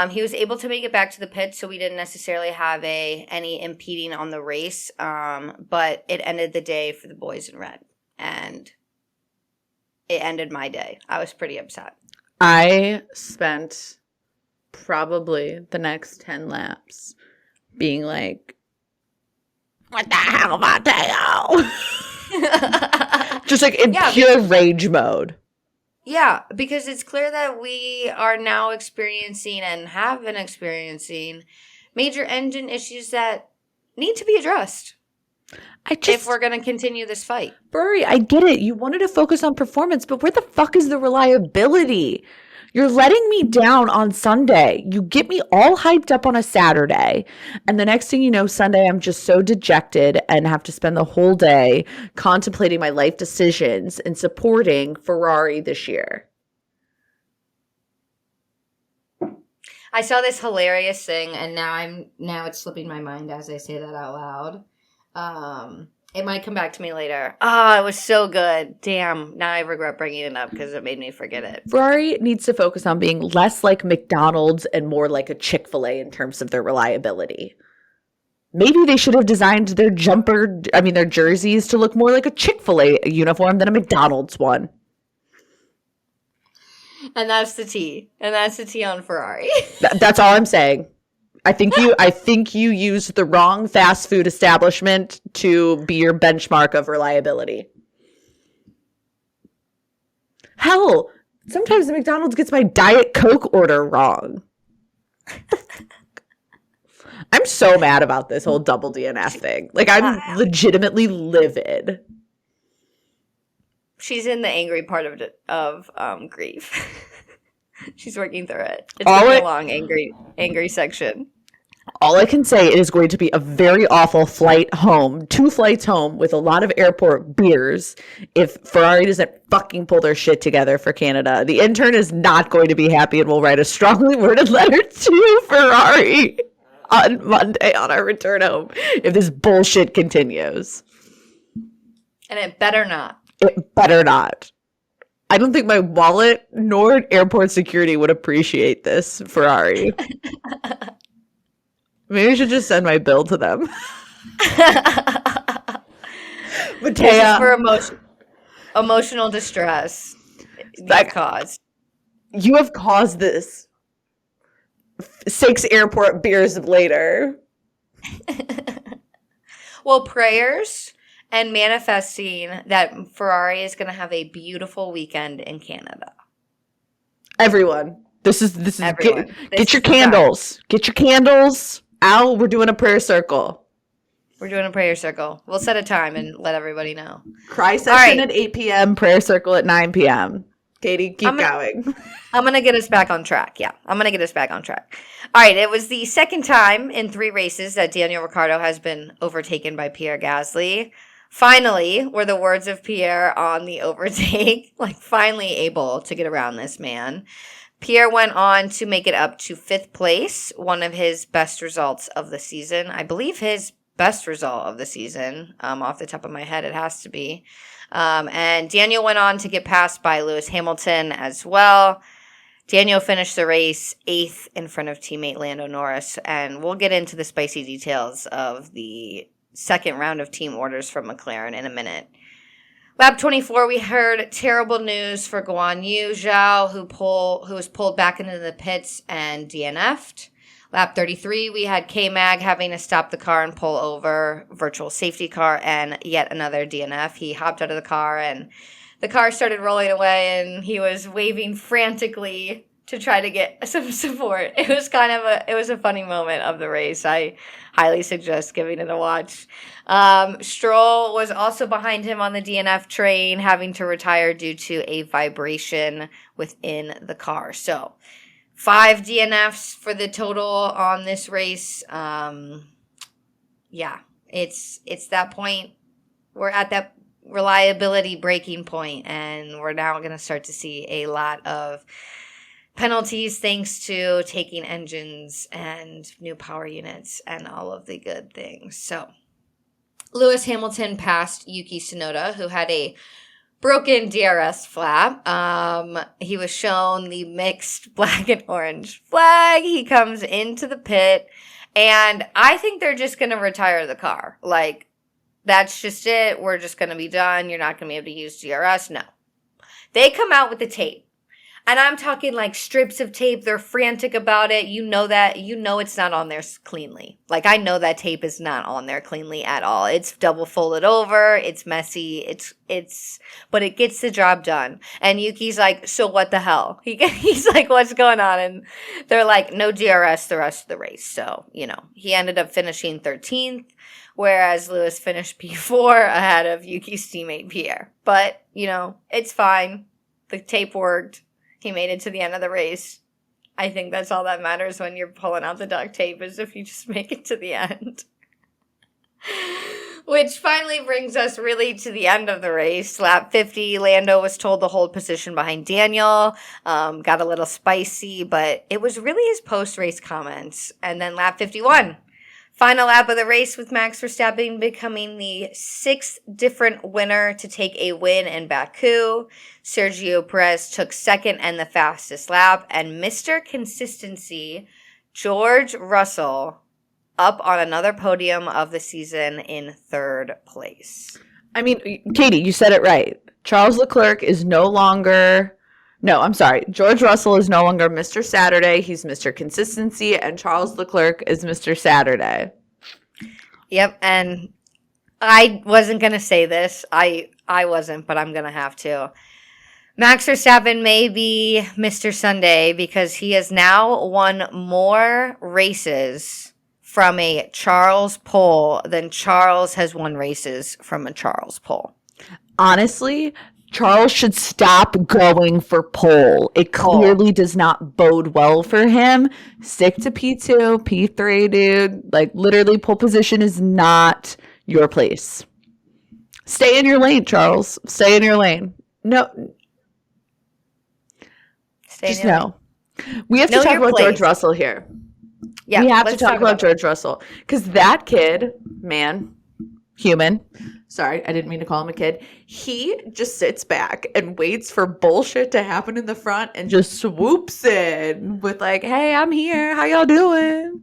He was able to make it back to the pit, so we didn't necessarily have any impeding on the race, but it ended the day for the boys in red, and it ended my day. I was pretty upset. I spent probably the next 10 laps being like, what the hell, Matteo? Just like in pure rage mode. Yeah, because it's clear that we are now experiencing and have been experiencing major engine issues that need to be addressed. If we're going to continue this fight. Burry, I get it. You wanted to focus on performance, but where the fuck is the reliability? You're letting me down on Sunday. You get me all hyped up on a Saturday. And the next thing you know, Sunday, I'm just so dejected and have to spend the whole day contemplating my life decisions and supporting Ferrari this year. I saw this hilarious thing, and now it's slipping my mind as I say that out loud. It might come back to me later. It was so good. Damn, now I regret bringing it up because it made me forget it. Ferrari needs to focus on being less like McDonald's and more like a Chick-fil-A in terms of their reliability. Maybe they should have designed their jerseys to look more like a Chick-fil-A uniform than a McDonald's one. And that's the T. And that's the T on Ferrari. That's all I'm saying. I think you used the wrong fast food establishment to be your benchmark of reliability. Hell, sometimes the McDonald's gets my Diet Coke order wrong. I'm so mad about this whole double DNF thing. Like, I'm legitimately livid. She's in the angry part of grief. She's working through it. It's a long, angry section. All I can say, it is going to be a very awful flight home, 2 flights home with a lot of airport beers if Ferrari doesn't fucking pull their shit together for Canada. The intern is not going to be happy and will write a strongly worded letter to Ferrari on Monday on our return home if this bullshit continues. And it better not. It better not. I don't think my wallet nor airport security would appreciate this, Ferrari. Maybe I should just send my bill to them. Matea, for emotional distress you have caused this. 6 airport beers later. Well, prayers and manifesting that Ferrari is going to have a beautiful weekend in Canada. Everyone, this is everyone. Get your candles. Get your candles. Al, we're doing a prayer circle. We're doing a prayer circle. We'll set a time and let everybody know. Cry session at 8 p.m., prayer circle at 9 p.m. Katie, keep going. I'm going to get us back on track. Yeah, I'm going to get us back on track. All right, it was the second time in 3 races that Daniel Ricciardo has been overtaken by Pierre Gasly. Finally, were the words of Pierre on the overtake, like finally able to get around this man. Pierre went on to make it up to 5th place, one of his best results of the season. I believe his best result of the season, off the top of my head, it has to be. And Daniel went on to get passed by Lewis Hamilton as well. Daniel finished the race 8th in front of teammate Lando Norris, and we'll get into the spicy details of the second round of team orders from McLaren in a minute. Lap 24, we heard terrible news for Guan Yu Zhao, who was pulled back into the pits and DNF'd. Lap 33, we had K-Mag having to stop the car and pull over virtual safety car and yet another DNF. He hopped out of the car and the car started rolling away and he was waving frantically to try to get some support. It was a funny moment of the race. I highly suggest giving it a watch. Stroll was also behind him on the DNF train, having to retire due to a vibration within the car. So 5 DNFs for the total on this race. Yeah, it's that point. We're at that reliability breaking point, and we're now going to start to see a lot of penalties thanks to taking engines and new power units and all of the good things. So Lewis Hamilton passed Yuki Tsunoda, who had a broken DRS flap. He was shown the mixed black and orange flag. He comes into the pit, and I think they're just going to retire the car. Like, that's just it. We're just going to be done. You're not going to be able to use DRS. No. They come out with the tape. And I'm talking like strips of tape. They're frantic about it. You know that. You know it's not on there cleanly. Like, I know that tape is not on there cleanly at all. It's double folded over. It's messy. But it gets the job done. And Yuki's like, so what the hell? He's like, what's going on? And they're like, no DRS the rest of the race. So, he ended up finishing 13th, whereas Lewis finished P4 ahead of Yuki's teammate Pierre. But, it's fine. The tape worked. He made it to the end of the race. I think that's all that matters when you're pulling out the duct tape, is if you just make it to the end. Which finally brings us really to the end of the race. Lap 50, Lando was told to hold position behind Daniel. Got a little spicy, but it was really his post-race comments. And then lap 51. Final lap of the race with Max Verstappen becoming the 6th different winner to take a win in Baku. Sergio Perez took 2nd and the fastest lap. And Mr. Consistency, George Russell, up on another podium of the season in 3rd place. I mean, Katie, you said it right. Charles Leclerc is no longer... No, I'm sorry. George Russell is no longer Mr. Saturday. He's Mr. Consistency, and Charles Leclerc is Mr. Saturday. Yep, and I wasn't going to say this. I wasn't, but I'm going to have to. Max Verstappen may be Mr. Sunday because he has now won more races from a Charles pole than Charles has won races from a Charles pole. Honestly, Charles should stop going for pole. It clearly does not bode well for him. Stick to P2, P3, dude. Like, literally, pole position is not your place. Stay in your lane, Charles. Stay in your lane. No. Just no. We have to talk about George Russell here. Yeah, we have to talk about George Russell. Because that kid, man, human. Sorry, I didn't mean to call him a kid. He just sits back and waits for bullshit to happen in the front and just swoops in with like, hey, I'm here. How y'all doing?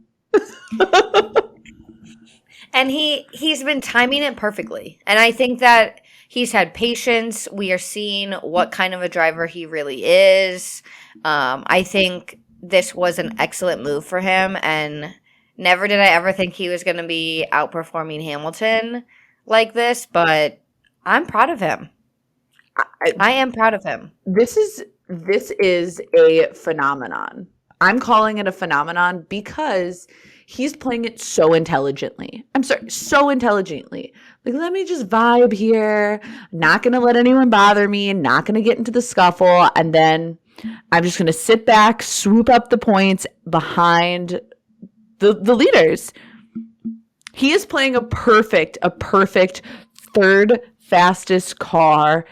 And he's been timing it perfectly. And I think that he's had patience. We are seeing what kind of a driver he really is. I think this was an excellent move for him. And never did I ever think he was going to be outperforming Hamilton like this, but I'm proud of him. I am proud of him. This is a phenomenon. I'm calling it a phenomenon because he's playing it so intelligently. I'm sorry, so intelligently. Like, let me just vibe here. Not going to let anyone bother me. Not going to get into the scuffle. And then I'm just going to sit back, swoop up the points behind the leaders. He is playing a perfect third fastest car,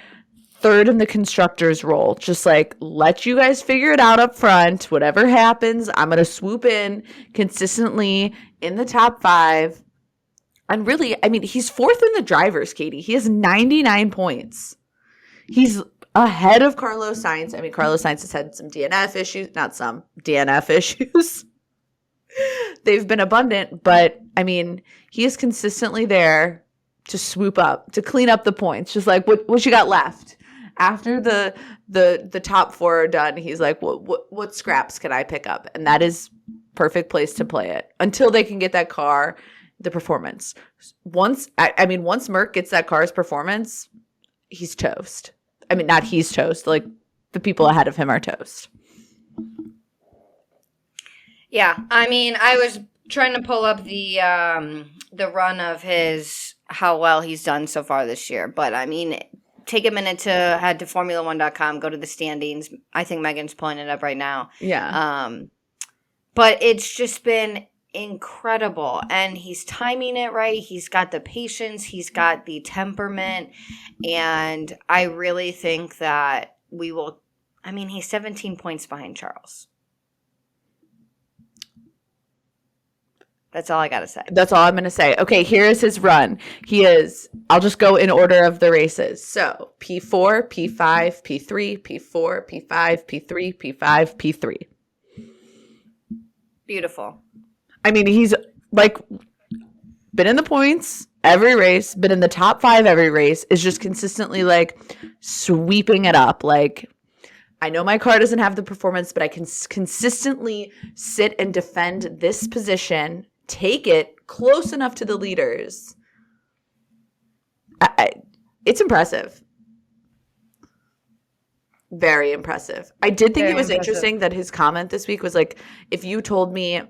third in the constructor's role. Just like, let you guys figure it out up front. Whatever happens, I'm going to swoop in consistently in the top 5. And really, I mean, he's 4th in the drivers, Katie. He has 99 points. He's ahead of Carlos Sainz. I mean, Carlos Sainz has had some DNF issues. Not some, DNF issues. They've been abundant, but, I mean, he is consistently there to swoop up, to clean up the points. Just like, what you got left? After the top 4 are done, he's like, what scraps can I pick up? And that is perfect place to play it until they can get that car, the performance. Once Merc gets that car's performance, he's toast. I mean, not he's toast. Like, the people ahead of him are toast. Yeah, I mean, I was trying to pull up the run of how well he's done so far this year, but I mean, take a minute to head to Formula1.com, go to the standings. I think Megan's pulling it up right now. Yeah. But it's just been incredible, and he's timing it right. He's got the patience, he's got the temperament, and I really think that we will. I mean, he's 17 points behind Charles. That's all I got to say. That's all I'm going to say. Okay, here is his run. I'll just go in order of the races. So, P4, P5, P3, P4, P5, P3, P5, P3. Beautiful. I mean, he's like been in the points every race, been in the top 5 every race, is just consistently like sweeping it up. Like, I know my car doesn't have the performance, but I can consistently sit and defend this position, take it close enough to the leaders. It's impressive. Very impressive. I did think it was interesting that his comment this week was like, if you told me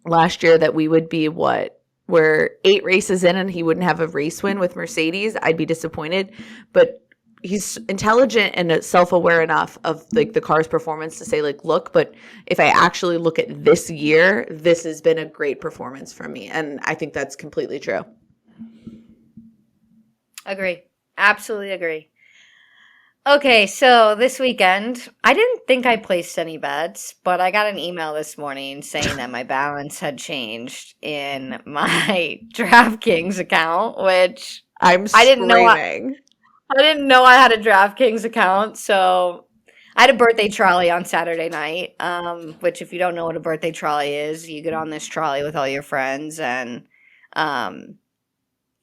last year that we would be we're 8 races in and he wouldn't have a race win with Mercedes, I'd be disappointed. But he's intelligent and self-aware enough of like the car's performance to say like, look, but if I actually look at this year, this has been a great performance for me. And I think that's completely true. Agree. Absolutely agree. Okay, so this weekend, I didn't think I placed any bets, but I got an email this morning saying that my balance had changed in my DraftKings account, which I'm screaming. I didn't know I had a DraftKings account, so I had a birthday trolley on Saturday night, which if you don't know what a birthday trolley is, you get on this trolley with all your friends and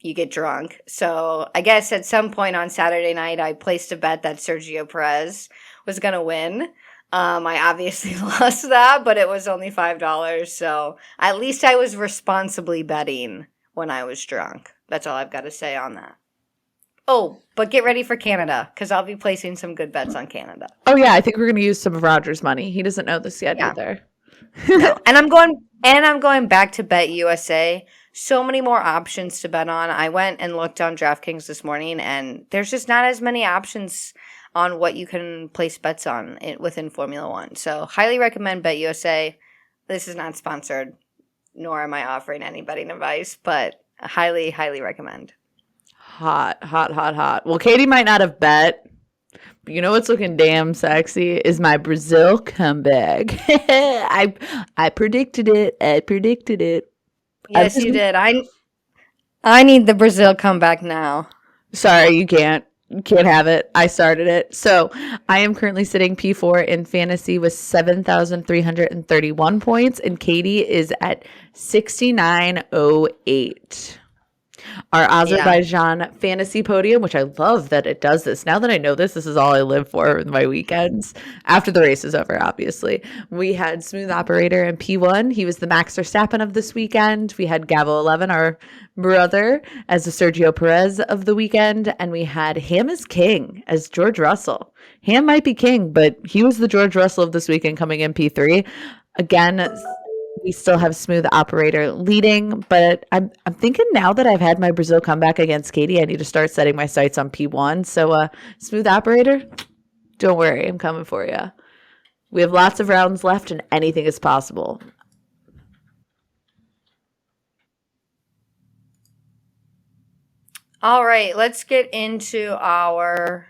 you get drunk. So I guess at some point on Saturday night, I placed a bet that Sergio Perez was going to win. I obviously lost that, but it was only $5. So at least I was responsibly betting when I was drunk. That's all I've got to say on that. Oh, but get ready for Canada because I'll be placing some good bets on Canada. Oh, yeah. I think we're going to use some of Roger's money. He doesn't know this yet either. No. And I'm going back to Bet USA. So many more options to bet on. I went and looked on DraftKings this morning, and there's just not as many options on what you can place bets on within Formula One. So highly recommend Bet USA. This is not sponsored, nor am I offering any betting advice, but highly, highly recommend. Hot. Well, Katie might not have bet, but you know what's looking damn sexy is my Brazil comeback. I predicted it. Yes, you did. I need the Brazil comeback now. Sorry, you can't have it. I started it. So I am currently sitting P4 in fantasy with 7,331 points, and Katie is at 6,908. Our Azerbaijan fantasy podium, which I love that it does this. Now that I know this is all I live for in my weekends. After the race is over, obviously. We had Smooth Operator in P1. He was the Max Verstappen of this weekend. We had Gabo11, our brother, as the Sergio Perez of the weekend. And we had Ham is King as George Russell. Ham might be king, but he was the George Russell of this weekend coming in P3. Again, we still have Smooth Operator leading, but I'm thinking now that I've had my Brazil comeback against Katie, I need to start setting my sights on P1. So Smooth Operator, don't worry, I'm coming for you. We have lots of rounds left and anything is possible. All right, let's get into our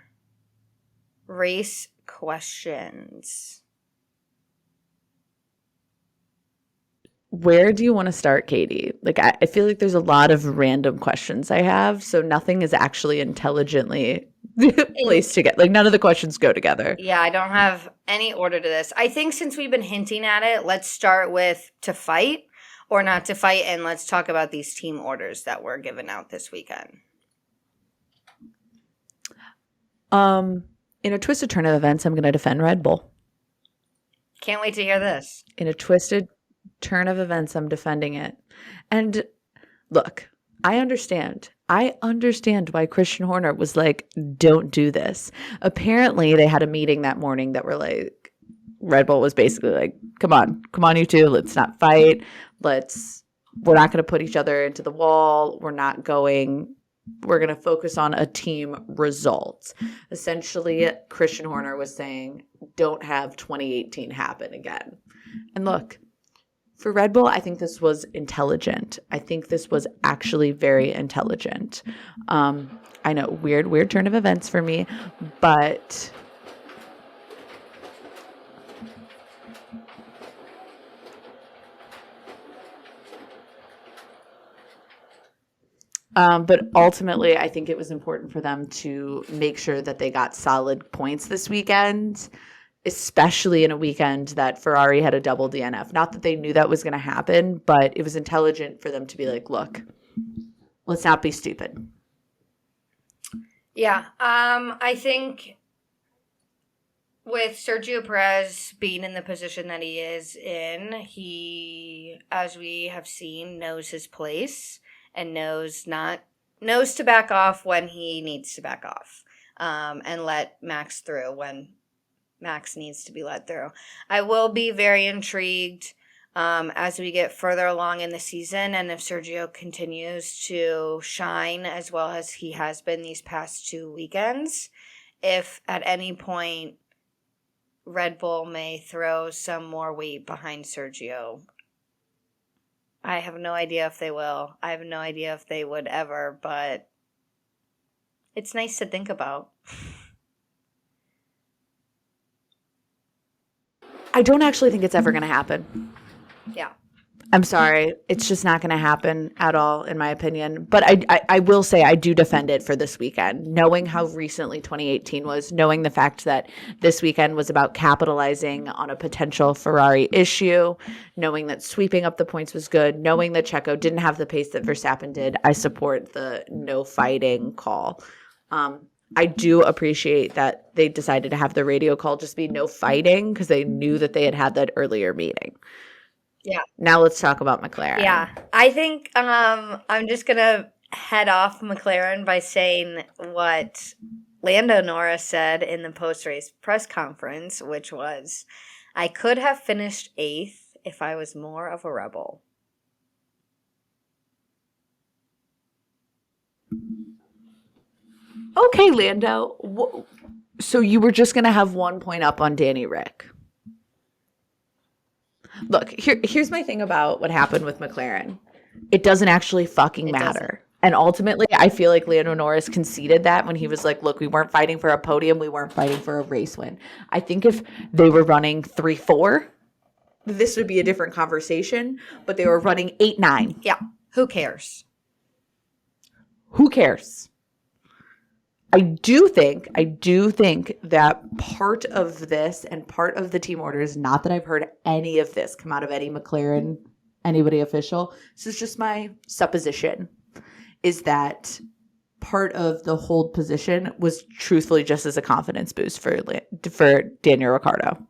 race questions. Where do you want to start, Katie? Like, I feel like there's a lot of random questions I have, so nothing is actually intelligently placed together. Like, none of the questions go together. Yeah, I don't have any order to this. I think since we've been hinting at it, let's start with to fight or not to fight, and let's talk about these team orders that were given out this weekend. In a twisted turn of events, I'm going to defend Red Bull. Can't wait to hear this. In a twisted turn of events, I'm defending it. And look, I understand. I understand why Christian Horner was like, don't do this. Apparently, they had a meeting that morning that were like, Red Bull was basically like, come on, you two, let's not fight. We're not going to put each other into the wall. We're going to focus on a team result. Essentially, Christian Horner was saying, don't have 2018 happen again. And look, for Red Bull, I think this was intelligent. I think this was actually very intelligent. I know, weird turn of events for me, but ultimately, I think it was important for them to make sure that they got solid points this weekend, especially in a weekend that Ferrari had a double DNF. Not that they knew that was going to happen, but it was intelligent for them to be like, look, let's not be stupid. Yeah, I think with Sergio Perez being in the position that he is in, he, as we have seen, knows his place and knows to back off when he needs to back off, and let Max through when Max needs to be let through. I will be very intrigued as we get further along in the season, and if Sergio continues to shine as well as he has been these past 2 weekends, if at any point Red Bull may throw some more weight behind Sergio. I have no idea if they will. I have no idea if they would ever, but it's nice to think about. I don't actually think it's ever going to happen. Yeah. I'm sorry. It's just not going to happen at all, in my opinion. But I will say I do defend it for this weekend, knowing how recently 2018 was, knowing the fact that this weekend was about capitalizing on a potential Ferrari issue, knowing that sweeping up the points was good, knowing that Checo didn't have the pace that Verstappen did. I support the no fighting call. I do appreciate that they decided to have the radio call just be no fighting because they knew that they had that earlier meeting. Yeah. Now let's talk about McLaren. Yeah. I think I'm just going to head off McLaren by saying what Lando Norris said in the post-race press conference, which was, I could have finished 8th if I was more of a rebel. Okay, Lando. So you were just going to have 1 point up on Danny Rick. Look, here's my thing about what happened with McLaren. It doesn't actually fucking matter. And ultimately, I feel like Lando Norris conceded that when he was like, look, we weren't fighting for a podium. We weren't fighting for a race win. I think if they were running 3-4, this would be a different conversation. But they were running 8-9. Yeah. Who cares? Who cares? I do think that part of this and part of the team orders, not that I've heard any of this come out of any McLaren, anybody official, this is just my supposition, is that part of the hold position was truthfully just as a confidence boost for Daniel Ricciardo.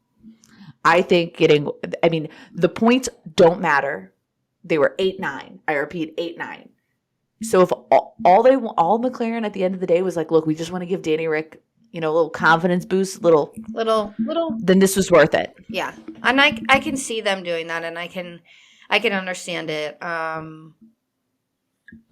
I think the points don't matter. They were 8-9. I repeat, 8-9. So if all McLaren at the end of the day was like, look, we just want to give Danny Rick, a little confidence boost, little, then this was worth it. Yeah. And I can see them doing that, and I can I can understand it.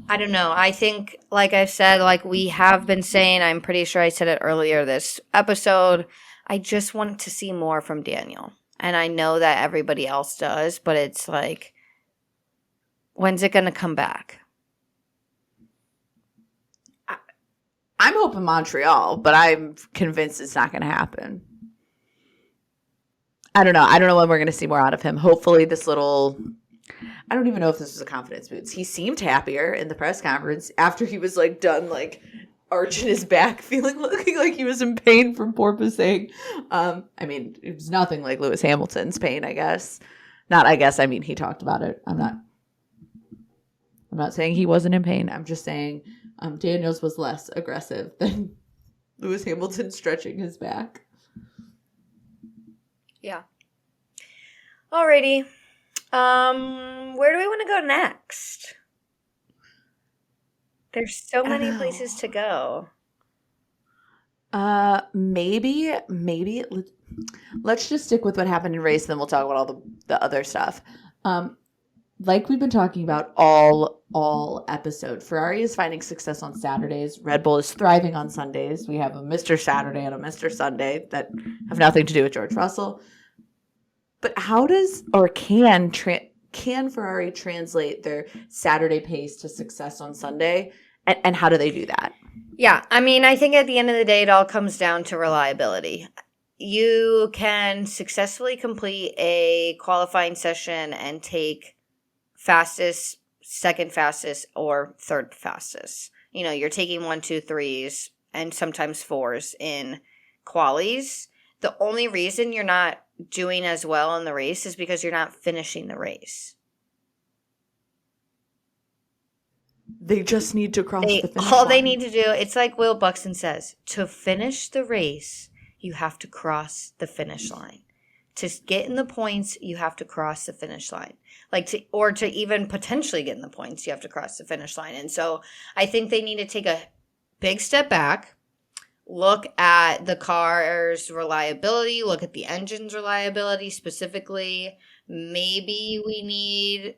I don't know. I think, like I've said, like we have been saying, I'm pretty sure I said it earlier this episode, I just want to see more from Daniel. And I know that everybody else does, but it's like, when's it going to come back? I'm hoping Montreal, but I'm convinced it's not going to happen. I don't know. I don't know when we're going to see more out of him. Hopefully this little... I don't even know if this was a confidence boost. He seemed happier in the press conference after he was like done like arching his back, looking like he was in pain from porpoising. I mean, it was nothing like Lewis Hamilton's pain, I guess. Not I guess, I mean he talked about it. I'm not saying he wasn't in pain. I'm just saying Daniels was less aggressive than Lewis Hamilton stretching his back. Yeah. Alrighty. Where do we want to go next? There's so many places to go. Maybe let's just stick with what happened in race, then we'll talk about all the other stuff. Like we've been talking about all episode, Ferrari is finding success on Saturdays. Red Bull is thriving on Sundays. We have a Mr. Saturday and a Mr. Sunday that have nothing to do with George Russell. But how does or can Ferrari translate their Saturday pace to success on Sunday? And how do they do that? Yeah, I mean, I think at the end of the day, it all comes down to reliability. You can successfully complete a qualifying session and take fastest, second fastest, or third fastest. You know, you're taking 1, 2, 3s and sometimes 4s in qualies. The only reason you're not doing as well in the race is because you're not finishing the race. They just need to cross the finish all line. They need to do, it's like Will Buxton says, to finish the race, you have to cross the finish line. To get in the points, you have to cross the finish line. Or to even potentially get in the points, you have to cross the finish line. And so I think they need to take a big step back, look at the car's reliability, look at the engine's reliability specifically. Maybe we need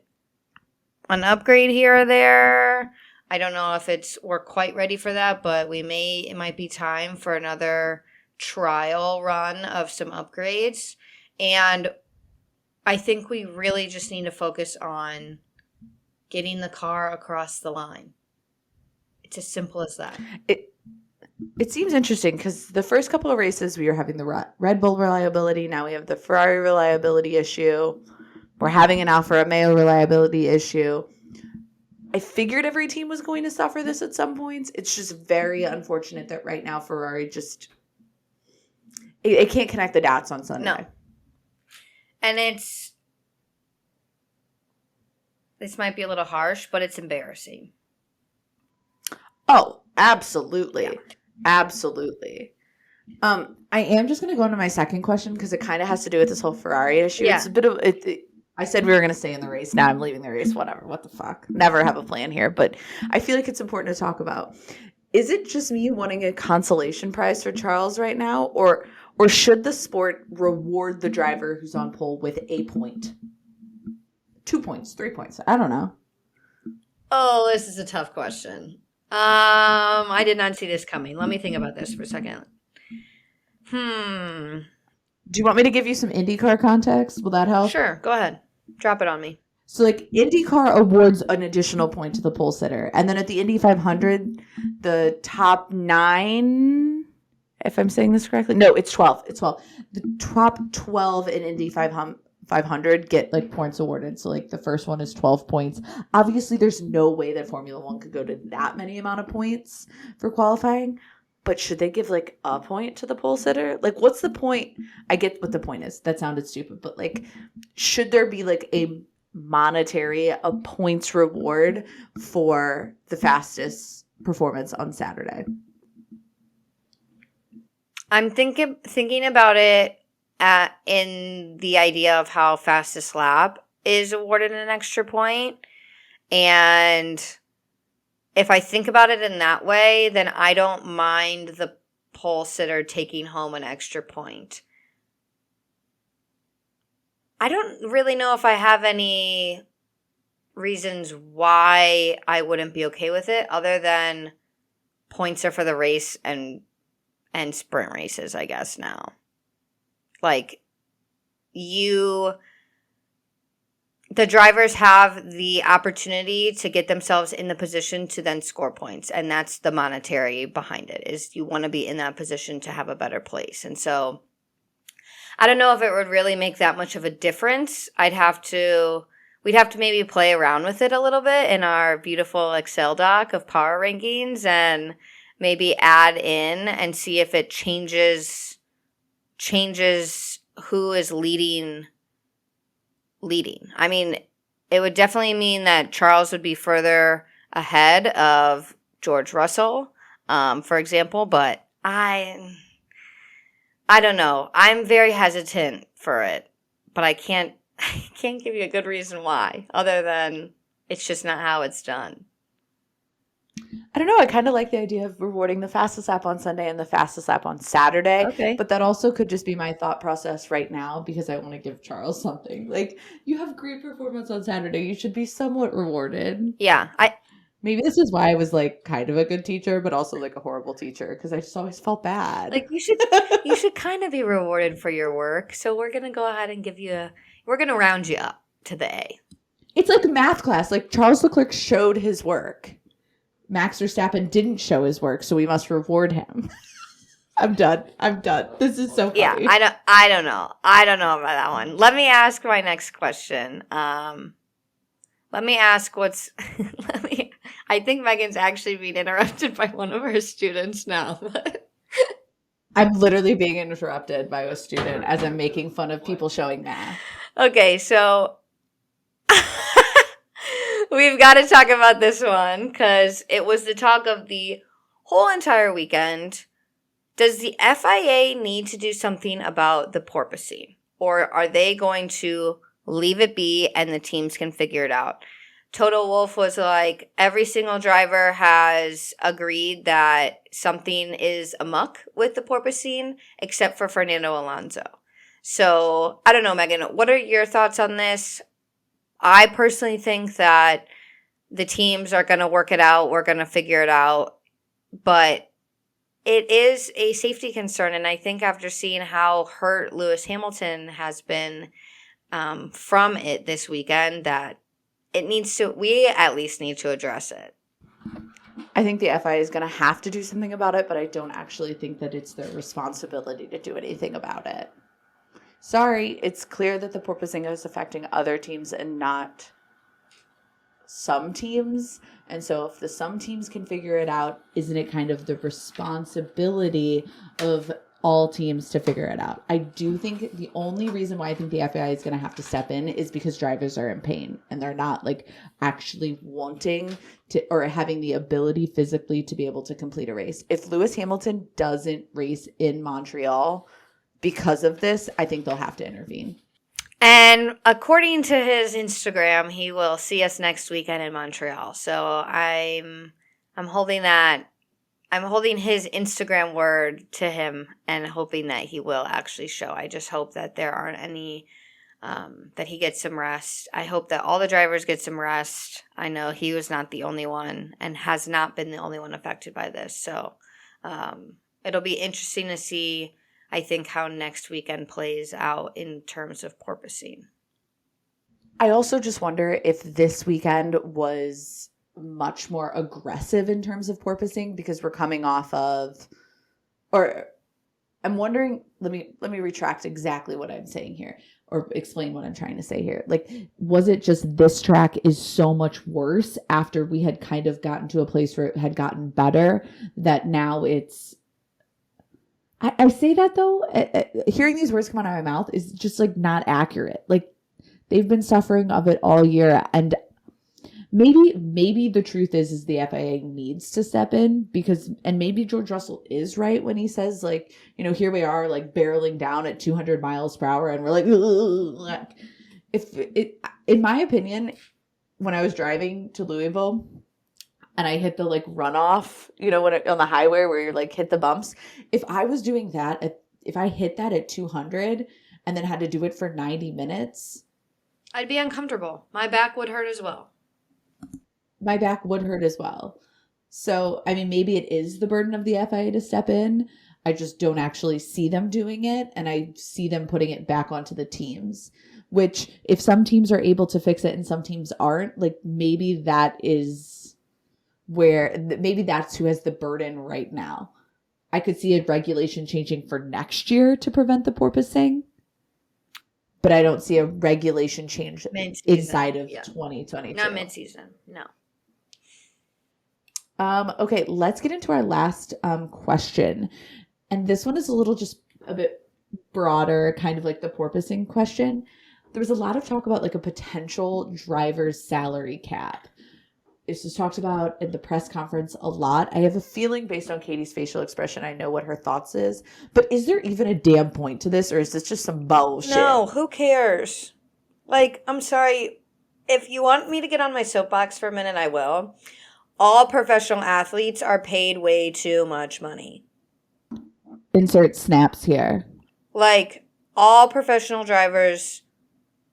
an upgrade here or there. I don't know if we're quite ready for that, but it might be time for another trial run of some upgrades. And I think we really just need to focus on getting the car across the line. It's as simple as that. It seems interesting because the first couple of races we were having the Red Bull reliability. Now we have the Ferrari reliability issue. We're having an Alfa Romeo reliability issue. I figured every team was going to suffer this at some points. It's just very unfortunate that right now Ferrari just it can't connect the dots on Sunday. No. And this might be a little harsh, but it's embarrassing. Oh, absolutely. Yeah. Absolutely. I am just going to go into my second question because it kind of has to do with this whole Ferrari issue. Yeah. It's a bit of I said we were going to stay in the race. Now I'm leaving the race. Whatever. What the fuck? Never have a plan here. But I feel like it's important to talk about. Is it just me wanting a consolation prize for Charles right now? Or should the sport reward the driver who's on pole with a point? 2 points, 3 points. I don't know. Oh, this is a tough question. I did not see this coming. Let me think about this for a second. Do you want me to give you some IndyCar context? Will that help? Sure, go ahead. Drop it on me. So, like, IndyCar awards an additional point to the pole sitter. And then at the Indy 500, the top 9, if I'm saying this correctly. No, it's 12. It's 12. The top 12 in Indy 500 get, like, points awarded. So, like, the first one is 12 points. Obviously, there's no way that Formula One could go to that many amount of points for qualifying. But should they give, like, a point to the pole sitter? Like, what's the point? I get what the point is. That sounded stupid. But, like, should there be, like, a points reward for the fastest performance on Saturday? I'm thinking about it in the idea of how fastest lap is awarded an extra point. And if I think about it in that way, then I don't mind the pole sitter taking home an extra point. I don't really know if I have any reasons why I wouldn't be okay with it, other than points are for the race and sprint races, I guess now. Like, the drivers have the opportunity to get themselves in the position to then score points. And that's the monetary behind it, is you want to be in that position to have a better place. And so I don't know if it would really make that much of a difference. We'd have to maybe play around with it a little bit in our beautiful Excel doc of power rankings and maybe add in and see if it changes who is leading. I mean, it would definitely mean that Charles would be further ahead of George Russell, for example, but I don't know. I'm very hesitant for it, but I can't give you a good reason why, other than it's just not how it's done. I don't know. I kind of like the idea of rewarding the fastest lap on Sunday and the fastest lap on Saturday. Okay. But that also could just be my thought process right now because I want to give Charles something. Like, you have great performance on Saturday. You should be somewhat rewarded. Yeah. Maybe this is why I was like kind of a good teacher, but also like a horrible teacher because I just always felt bad. Like, you should kind of be rewarded for your work. So we're going to go ahead and we're going to round you up to the A. It's like math class. Like, Charles Leclerc showed his work. Max Verstappen didn't show his work, so we must reward him. I'm done. This is so funny. Yeah, I don't know. I don't know about that one. Let me ask my next question. Let me ask I think Megan's actually being interrupted by one of her students now. I'm literally being interrupted by a student as I'm making fun of people showing math. Okay, so we've got to talk about this one because it was the talk of the whole entire weekend. Does the FIA need to do something about the porpoising, or are they going to leave it be and the teams can figure it out? Toto Wolff was like, every single driver has agreed that something is amok with the porpoising except for Fernando Alonso. So I don't know, Megan, what are your thoughts on this? I personally think that the teams are going to work it out. We're going to figure it out. But it is a safety concern. And I think after seeing how hurt Lewis Hamilton has been from it this weekend, that we at least need to address it. I think the FIA is going to have to do something about it, but I don't actually think that it's their responsibility to do anything about it. Sorry, it's clear that the porpoising is affecting other teams and not some teams. And so if the some teams can figure it out, isn't it kind of the responsibility of all teams to figure it out? I do think the only reason why I think the FIA is going to have to step in is because drivers are in pain and they're not like actually wanting to or having the ability physically to be able to complete a race. If Lewis Hamilton doesn't race in Montreal because of this, I think they'll have to intervene. And according to his Instagram, he will see us next weekend in Montreal. So I'm holding his Instagram word to him and hoping that he will actually show. I just hope that there aren't any, that he gets some rest. I hope that all the drivers get some rest. I know he was not the only one and has not been the only one affected by this. So it'll be interesting to see, I think, how next weekend plays out in terms of porpoising. I also just wonder if this weekend was much more aggressive in terms of porpoising because we're coming off of, or I'm wondering, let me retract exactly what I'm saying here or explain what I'm trying to say here. Like, was it just this track is so much worse after we had kind of gotten to a place where it had gotten better that now it's, I say that though, hearing these words come out of my mouth is just like not accurate. Like, they've been suffering of it all year, and maybe the truth is the FIA needs to step in because, and maybe George Russell is right when he says, like, you know, here we are like barreling down at 200 miles per hour and we're like, ugh. In my opinion, when I was driving to Louisville and I hit the like runoff, you know, on the highway where you're like hit the bumps, if I was doing that, if I hit that at 200 and then had to do it for 90 minutes, I'd be uncomfortable. My back would hurt as well. my back would hurt as well. So, I mean, maybe it is the burden of the FIA to step in. I just don't actually see them doing it, and I see them putting it back onto the teams, which if some teams are able to fix it and some teams aren't, like maybe that is where, maybe that's who has the burden right now. I could see a regulation changing for next year to prevent the porpoising, but I don't see a regulation change Mid-season, inside of yeah. 2022. Not mid-season, no. Okay, let's get into our last question. And this one is a little just a bit broader, kind of like the porpoising question. There was a lot of talk about like a potential driver's salary cap. This was talked about in the press conference a lot. I have a feeling based on Katie's facial expression, I know what her thoughts is. But is there even a damn point to this, or is this just some bullshit? No, who cares? Like, I'm sorry. If you want me to get on my soapbox for a minute, I will. All professional athletes are paid way too much money. Insert snaps here. Like, all professional drivers,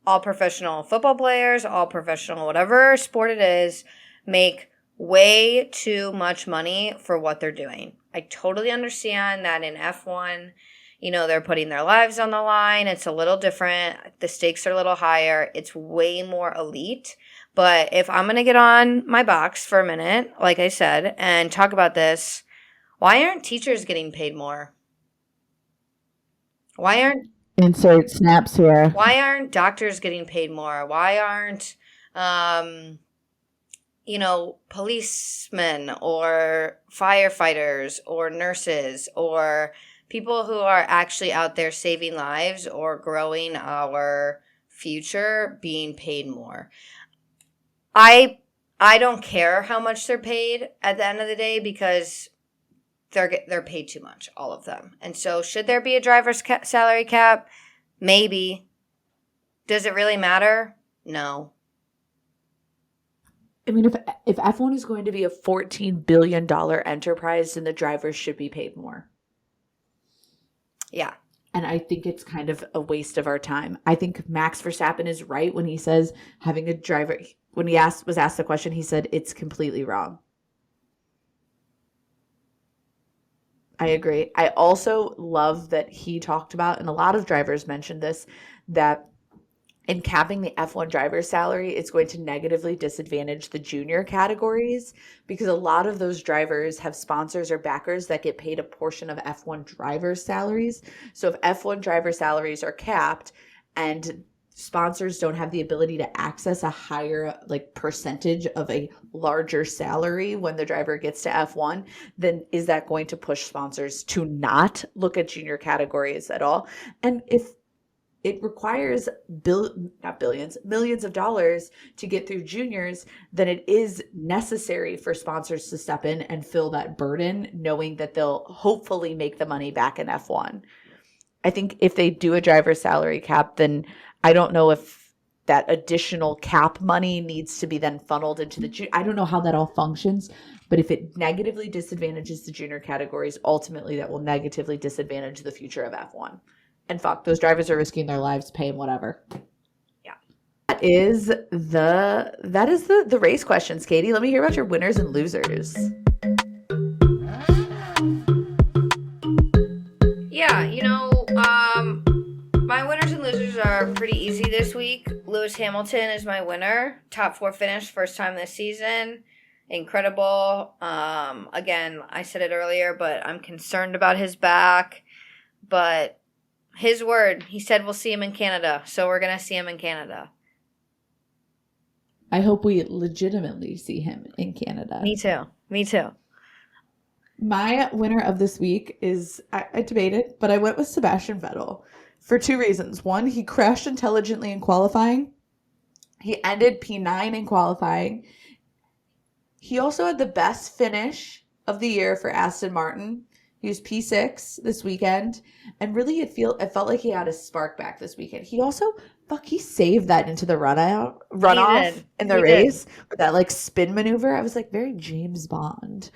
all professional football players, all professional whatever sport it is, make way too much money for what they're doing. I totally understand that in F1, you know, they're putting their lives on the line. It's a little different. The stakes are a little higher. It's way more elite. But if I'm going to get on my box for a minute, like I said, and talk about this, why aren't teachers getting paid more? Why aren't Insert snaps here. Why aren't doctors getting paid more? Why aren't policemen or firefighters or nurses or people who are actually out there saving lives or growing our future being paid more? I don't care how much they're paid at the end of the day because they're paid too much, all of them. And so should there be a driver's salary cap? Maybe. Does it really matter? No. I mean, if F1 is going to be a $14 billion enterprise, then the drivers should be paid more. Yeah. And I think it's kind of a waste of our time. I think Max Verstappen is right when he says having a driver, when he was asked the question, he said it's completely wrong. I agree. I also love that he talked about, and a lot of drivers mentioned this, that in capping the F1 driver's salary, it's going to negatively disadvantage the junior categories because a lot of those drivers have sponsors or backers that get paid a portion of F1 drivers' salaries. So if F1 driver salaries are capped and sponsors don't have the ability to access a higher percentage of a larger salary when the driver gets to F1, then is that going to push sponsors to not look at junior categories at all? And if it requires millions of dollars to get through juniors, then it is necessary for sponsors to step in and fill that burden, knowing that they'll hopefully make the money back in F1. I think if they do a driver's salary cap, then I don't know if that additional cap money needs to be then funneled into I don't know how that all functions, but if it negatively disadvantages the junior categories, ultimately that will negatively disadvantage the future of F1. And fuck, those drivers are risking their lives, paying whatever. Yeah. That is the race questions, Katie. Let me hear about your winners and losers. Yeah, my winners and losers are pretty easy this week. Lewis Hamilton is my winner. Top 4 finish, first time this season. Incredible. Again, I said it earlier, but I'm concerned about his back. But his word, he said we'll see him in Canada. So we're going to see him in Canada. I hope we legitimately see him in Canada. Me too. My winner of this week is, I debated, but I went with Sebastian Vettel for 2 reasons. One, he crashed intelligently in qualifying. He ended P9 in qualifying. He also had the best finish of the year for Aston Martin. He was P6 this weekend, and really it felt like he had a spark back this weekend. He also fuck, he saved that into the runoff in the race with that like spin maneuver. I was like, very James Bond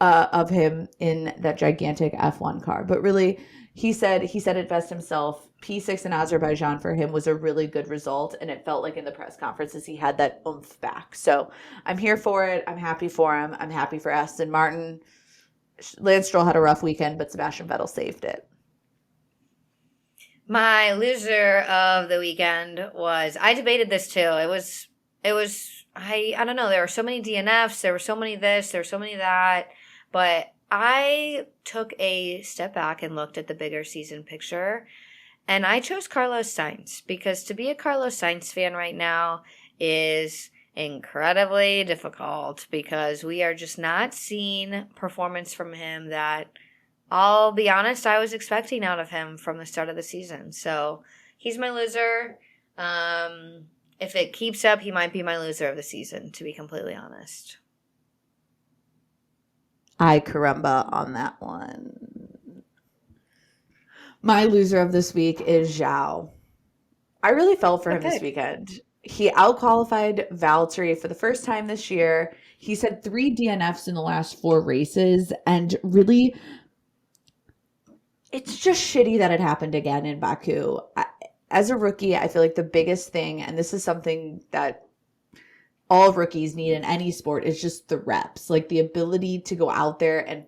of him in that gigantic F1 car. But really, he said it best himself. P6 in Azerbaijan for him was a really good result, and it felt like in the press conferences he had that oomph back. So I'm here for it. I'm happy for him. I'm happy for Aston Martin. Lance Stroll had a rough weekend, but Sebastian Vettel saved it. My loser of the weekend was, I debated this too. It was, I don't know. There were so many DNFs. There were so many this, there were so many that. But I took a step back and looked at the bigger season picture. And I chose Carlos Sainz because to be a Carlos Sainz fan right now is incredibly difficult because we are just not seeing performance from him that, I'll be honest, I was expecting out of him from the start of the season. So he's my loser. If it keeps up, he might be my loser of the season, to be completely honest. I caramba on that one. My loser of this week is Zhao. I really felt for him this weekend. He out-qualified Valtteri for the first time this year. He's had 3 DNFs in the last 4 races, and really, it's just shitty that it happened again in Baku. As a rookie, I feel like the biggest thing, and this is something that all rookies need in any sport, is just the reps, like the ability to go out there and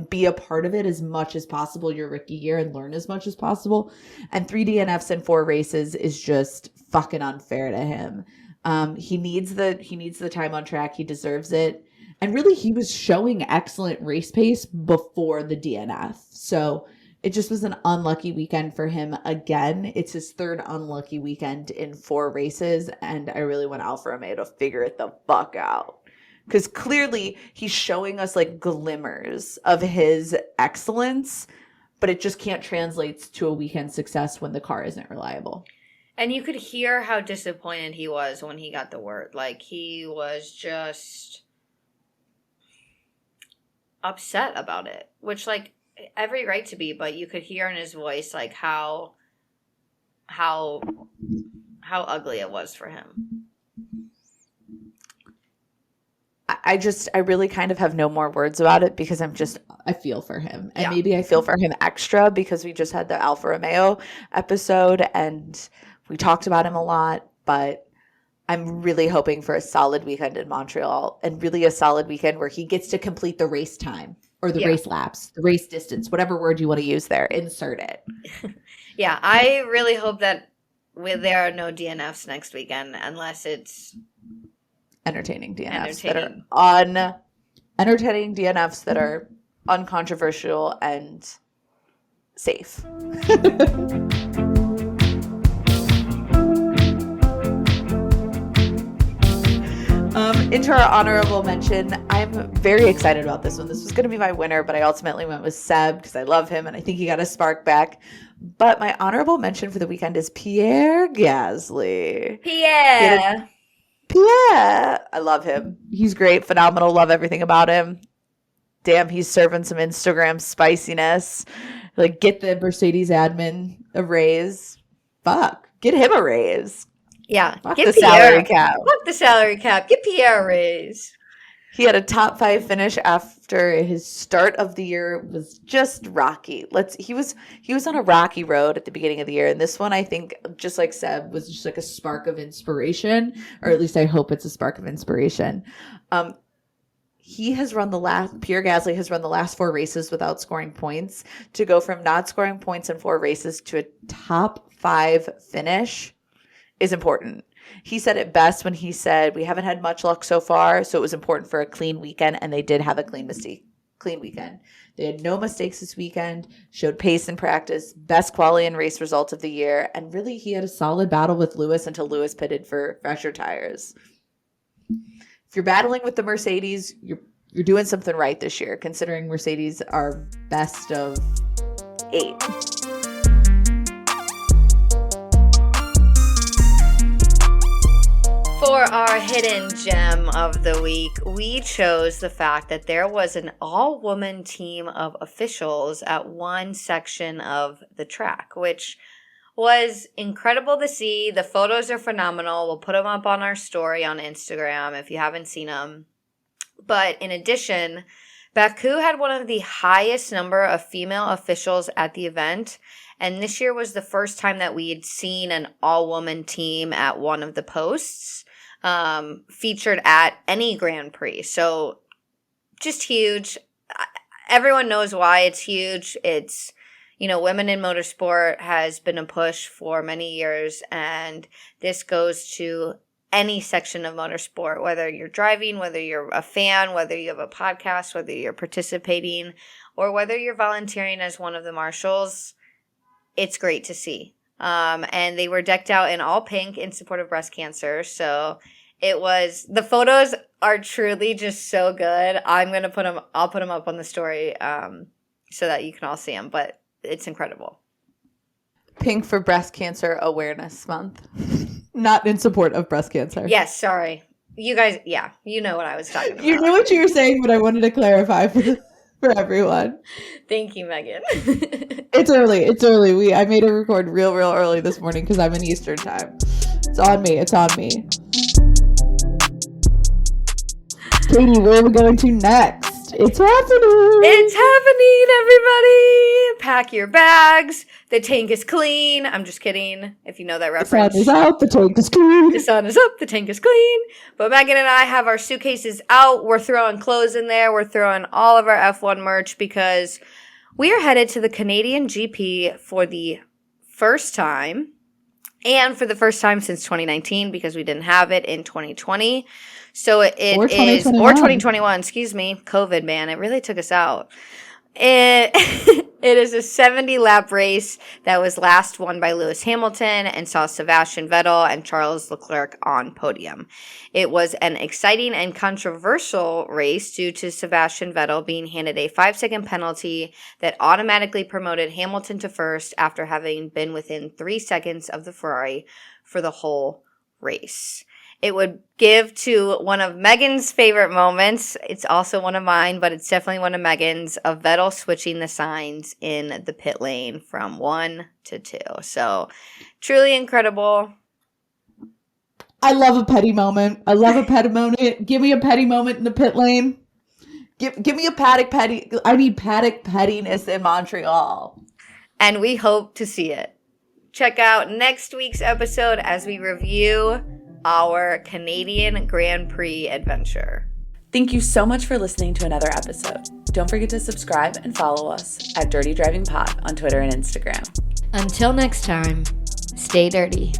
be a part of it as much as possible your rookie year and learn as much as possible. And 3 DNFs in 4 races is just fucking unfair to him. He needs the time on track. He deserves it. And really, he was showing excellent race pace before the DNF. So it just was an unlucky weekend for him again. It's his 3rd unlucky weekend in 4 races. And I really want Alfa Romeo to figure it the fuck out. Because clearly he's showing us like glimmers of his excellence, but it just can't translate to a weekend success when the car isn't reliable. And you could hear how disappointed he was when he got the word. Like, he was just upset about it, which, like, every right to be, but you could hear in his voice, like, how ugly it was for him. I really kind of have no more words about it because I feel for him. And maybe I feel for him extra because we just had the Alfa Romeo episode and we talked about him a lot, but I'm really hoping for a solid weekend in Montreal and really a solid weekend where he gets to complete the race time or the race laps, the race distance, whatever word you want to use there, insert it. Yeah, I really hope that there are no DNFs next weekend unless it's entertaining DNFs that are uncontroversial and safe. Into our honorable mention, I'm very excited about this one. This was going to be my winner, but I ultimately went with Seb because I love him and I think he got a spark back. But my honorable mention for the weekend is Pierre Gasly. Pierre, I love him. He's great, phenomenal, love everything about him. Damn, he's serving some Instagram spiciness. Like, get the Mercedes admin a raise. Fuck, get him a raise. Yeah, fuck the salary cap. Fuck the salary cap. Get Pierre a raise. He had a top 5 finish after his start of the year was just rocky. He was on a rocky road at the beginning of the year, and this one I think, just like Seb, was just like a spark of inspiration, or at least I hope it's a spark of inspiration. Pierre Gasly has run the last 4 races without scoring points. To go from not scoring points in 4 races to a top 5 finish is important. He said it best when he said, we haven't had much luck so far, so it was important for a clean weekend, and they did have a clean weekend. They had no mistakes this weekend, showed pace in practice, best quality and race result of the year, and really he had a solid battle with Lewis until Lewis pitted for fresher tires. If you're battling with the Mercedes, you're doing something right this year, considering Mercedes are best of 8. For our hidden gem of the week, we chose the fact that there was an all-woman team of officials at one section of the track, which was incredible to see. The photos are phenomenal. We'll put them up on our story on Instagram if you haven't seen them. But in addition, Baku had one of the highest number of female officials at the event. And this year was the first time that we had seen an all-woman team at one of the posts featured at any Grand Prix. So just huge. Everyone knows why it's huge. It's, women in motorsport has been a push for many years, and this goes to any section of motorsport, whether you're driving, whether you're a fan, whether you have a podcast, whether you're participating, or whether you're volunteering as one of the marshals. It's great to see. And they were decked out in all pink in support of breast cancer. So the photos are truly just so good. I'll put them up on the story so that you can all see them, but it's incredible. Pink for Breast Cancer Awareness Month. Not in support of breast cancer. Yes, sorry. You guys, yeah, you know what I was talking about. You knew what you were saying, but I wanted to clarify for everyone. Thank you, Megan. It's early. I made a record real early this morning because I'm in Eastern time. It's on me. Katie, where are we going to next? It's happening, everybody. Pack your bags. The tank is clean. I'm just kidding, if you know that reference. The sun is out, the tank is clean. The sun is up, the tank is clean. But Megan and I have our suitcases out. We're throwing clothes in there. We're throwing all of our F1 merch because we are headed to the Canadian GP for the first time. And for the first time since 2019 because we didn't have it in 2020. So it is, or 2021, excuse me, COVID, man, it really took us out. It is a 70-lap race that was last won by Lewis Hamilton and saw Sebastian Vettel and Charles Leclerc on podium. It was an exciting and controversial race due to Sebastian Vettel being handed a 5-second penalty that automatically promoted Hamilton to first after having been within 3 seconds of the Ferrari for the whole race. It would give to one of Megan's favorite moments. It's also one of mine, but it's definitely one of Megan's, of Vettel switching the signs in the pit lane from 1 to 2. So truly incredible. I love a petty moment. Give me a petty moment in the pit lane. Give me a paddock petty. I need paddock pettiness in Montreal. And we hope to see it. Check out next week's episode as we review our Canadian Grand Prix adventure. Thank you so much for listening to another episode. Don't forget to subscribe and follow us at Dirty Driving Pod on Twitter and Instagram. Until next time, stay dirty.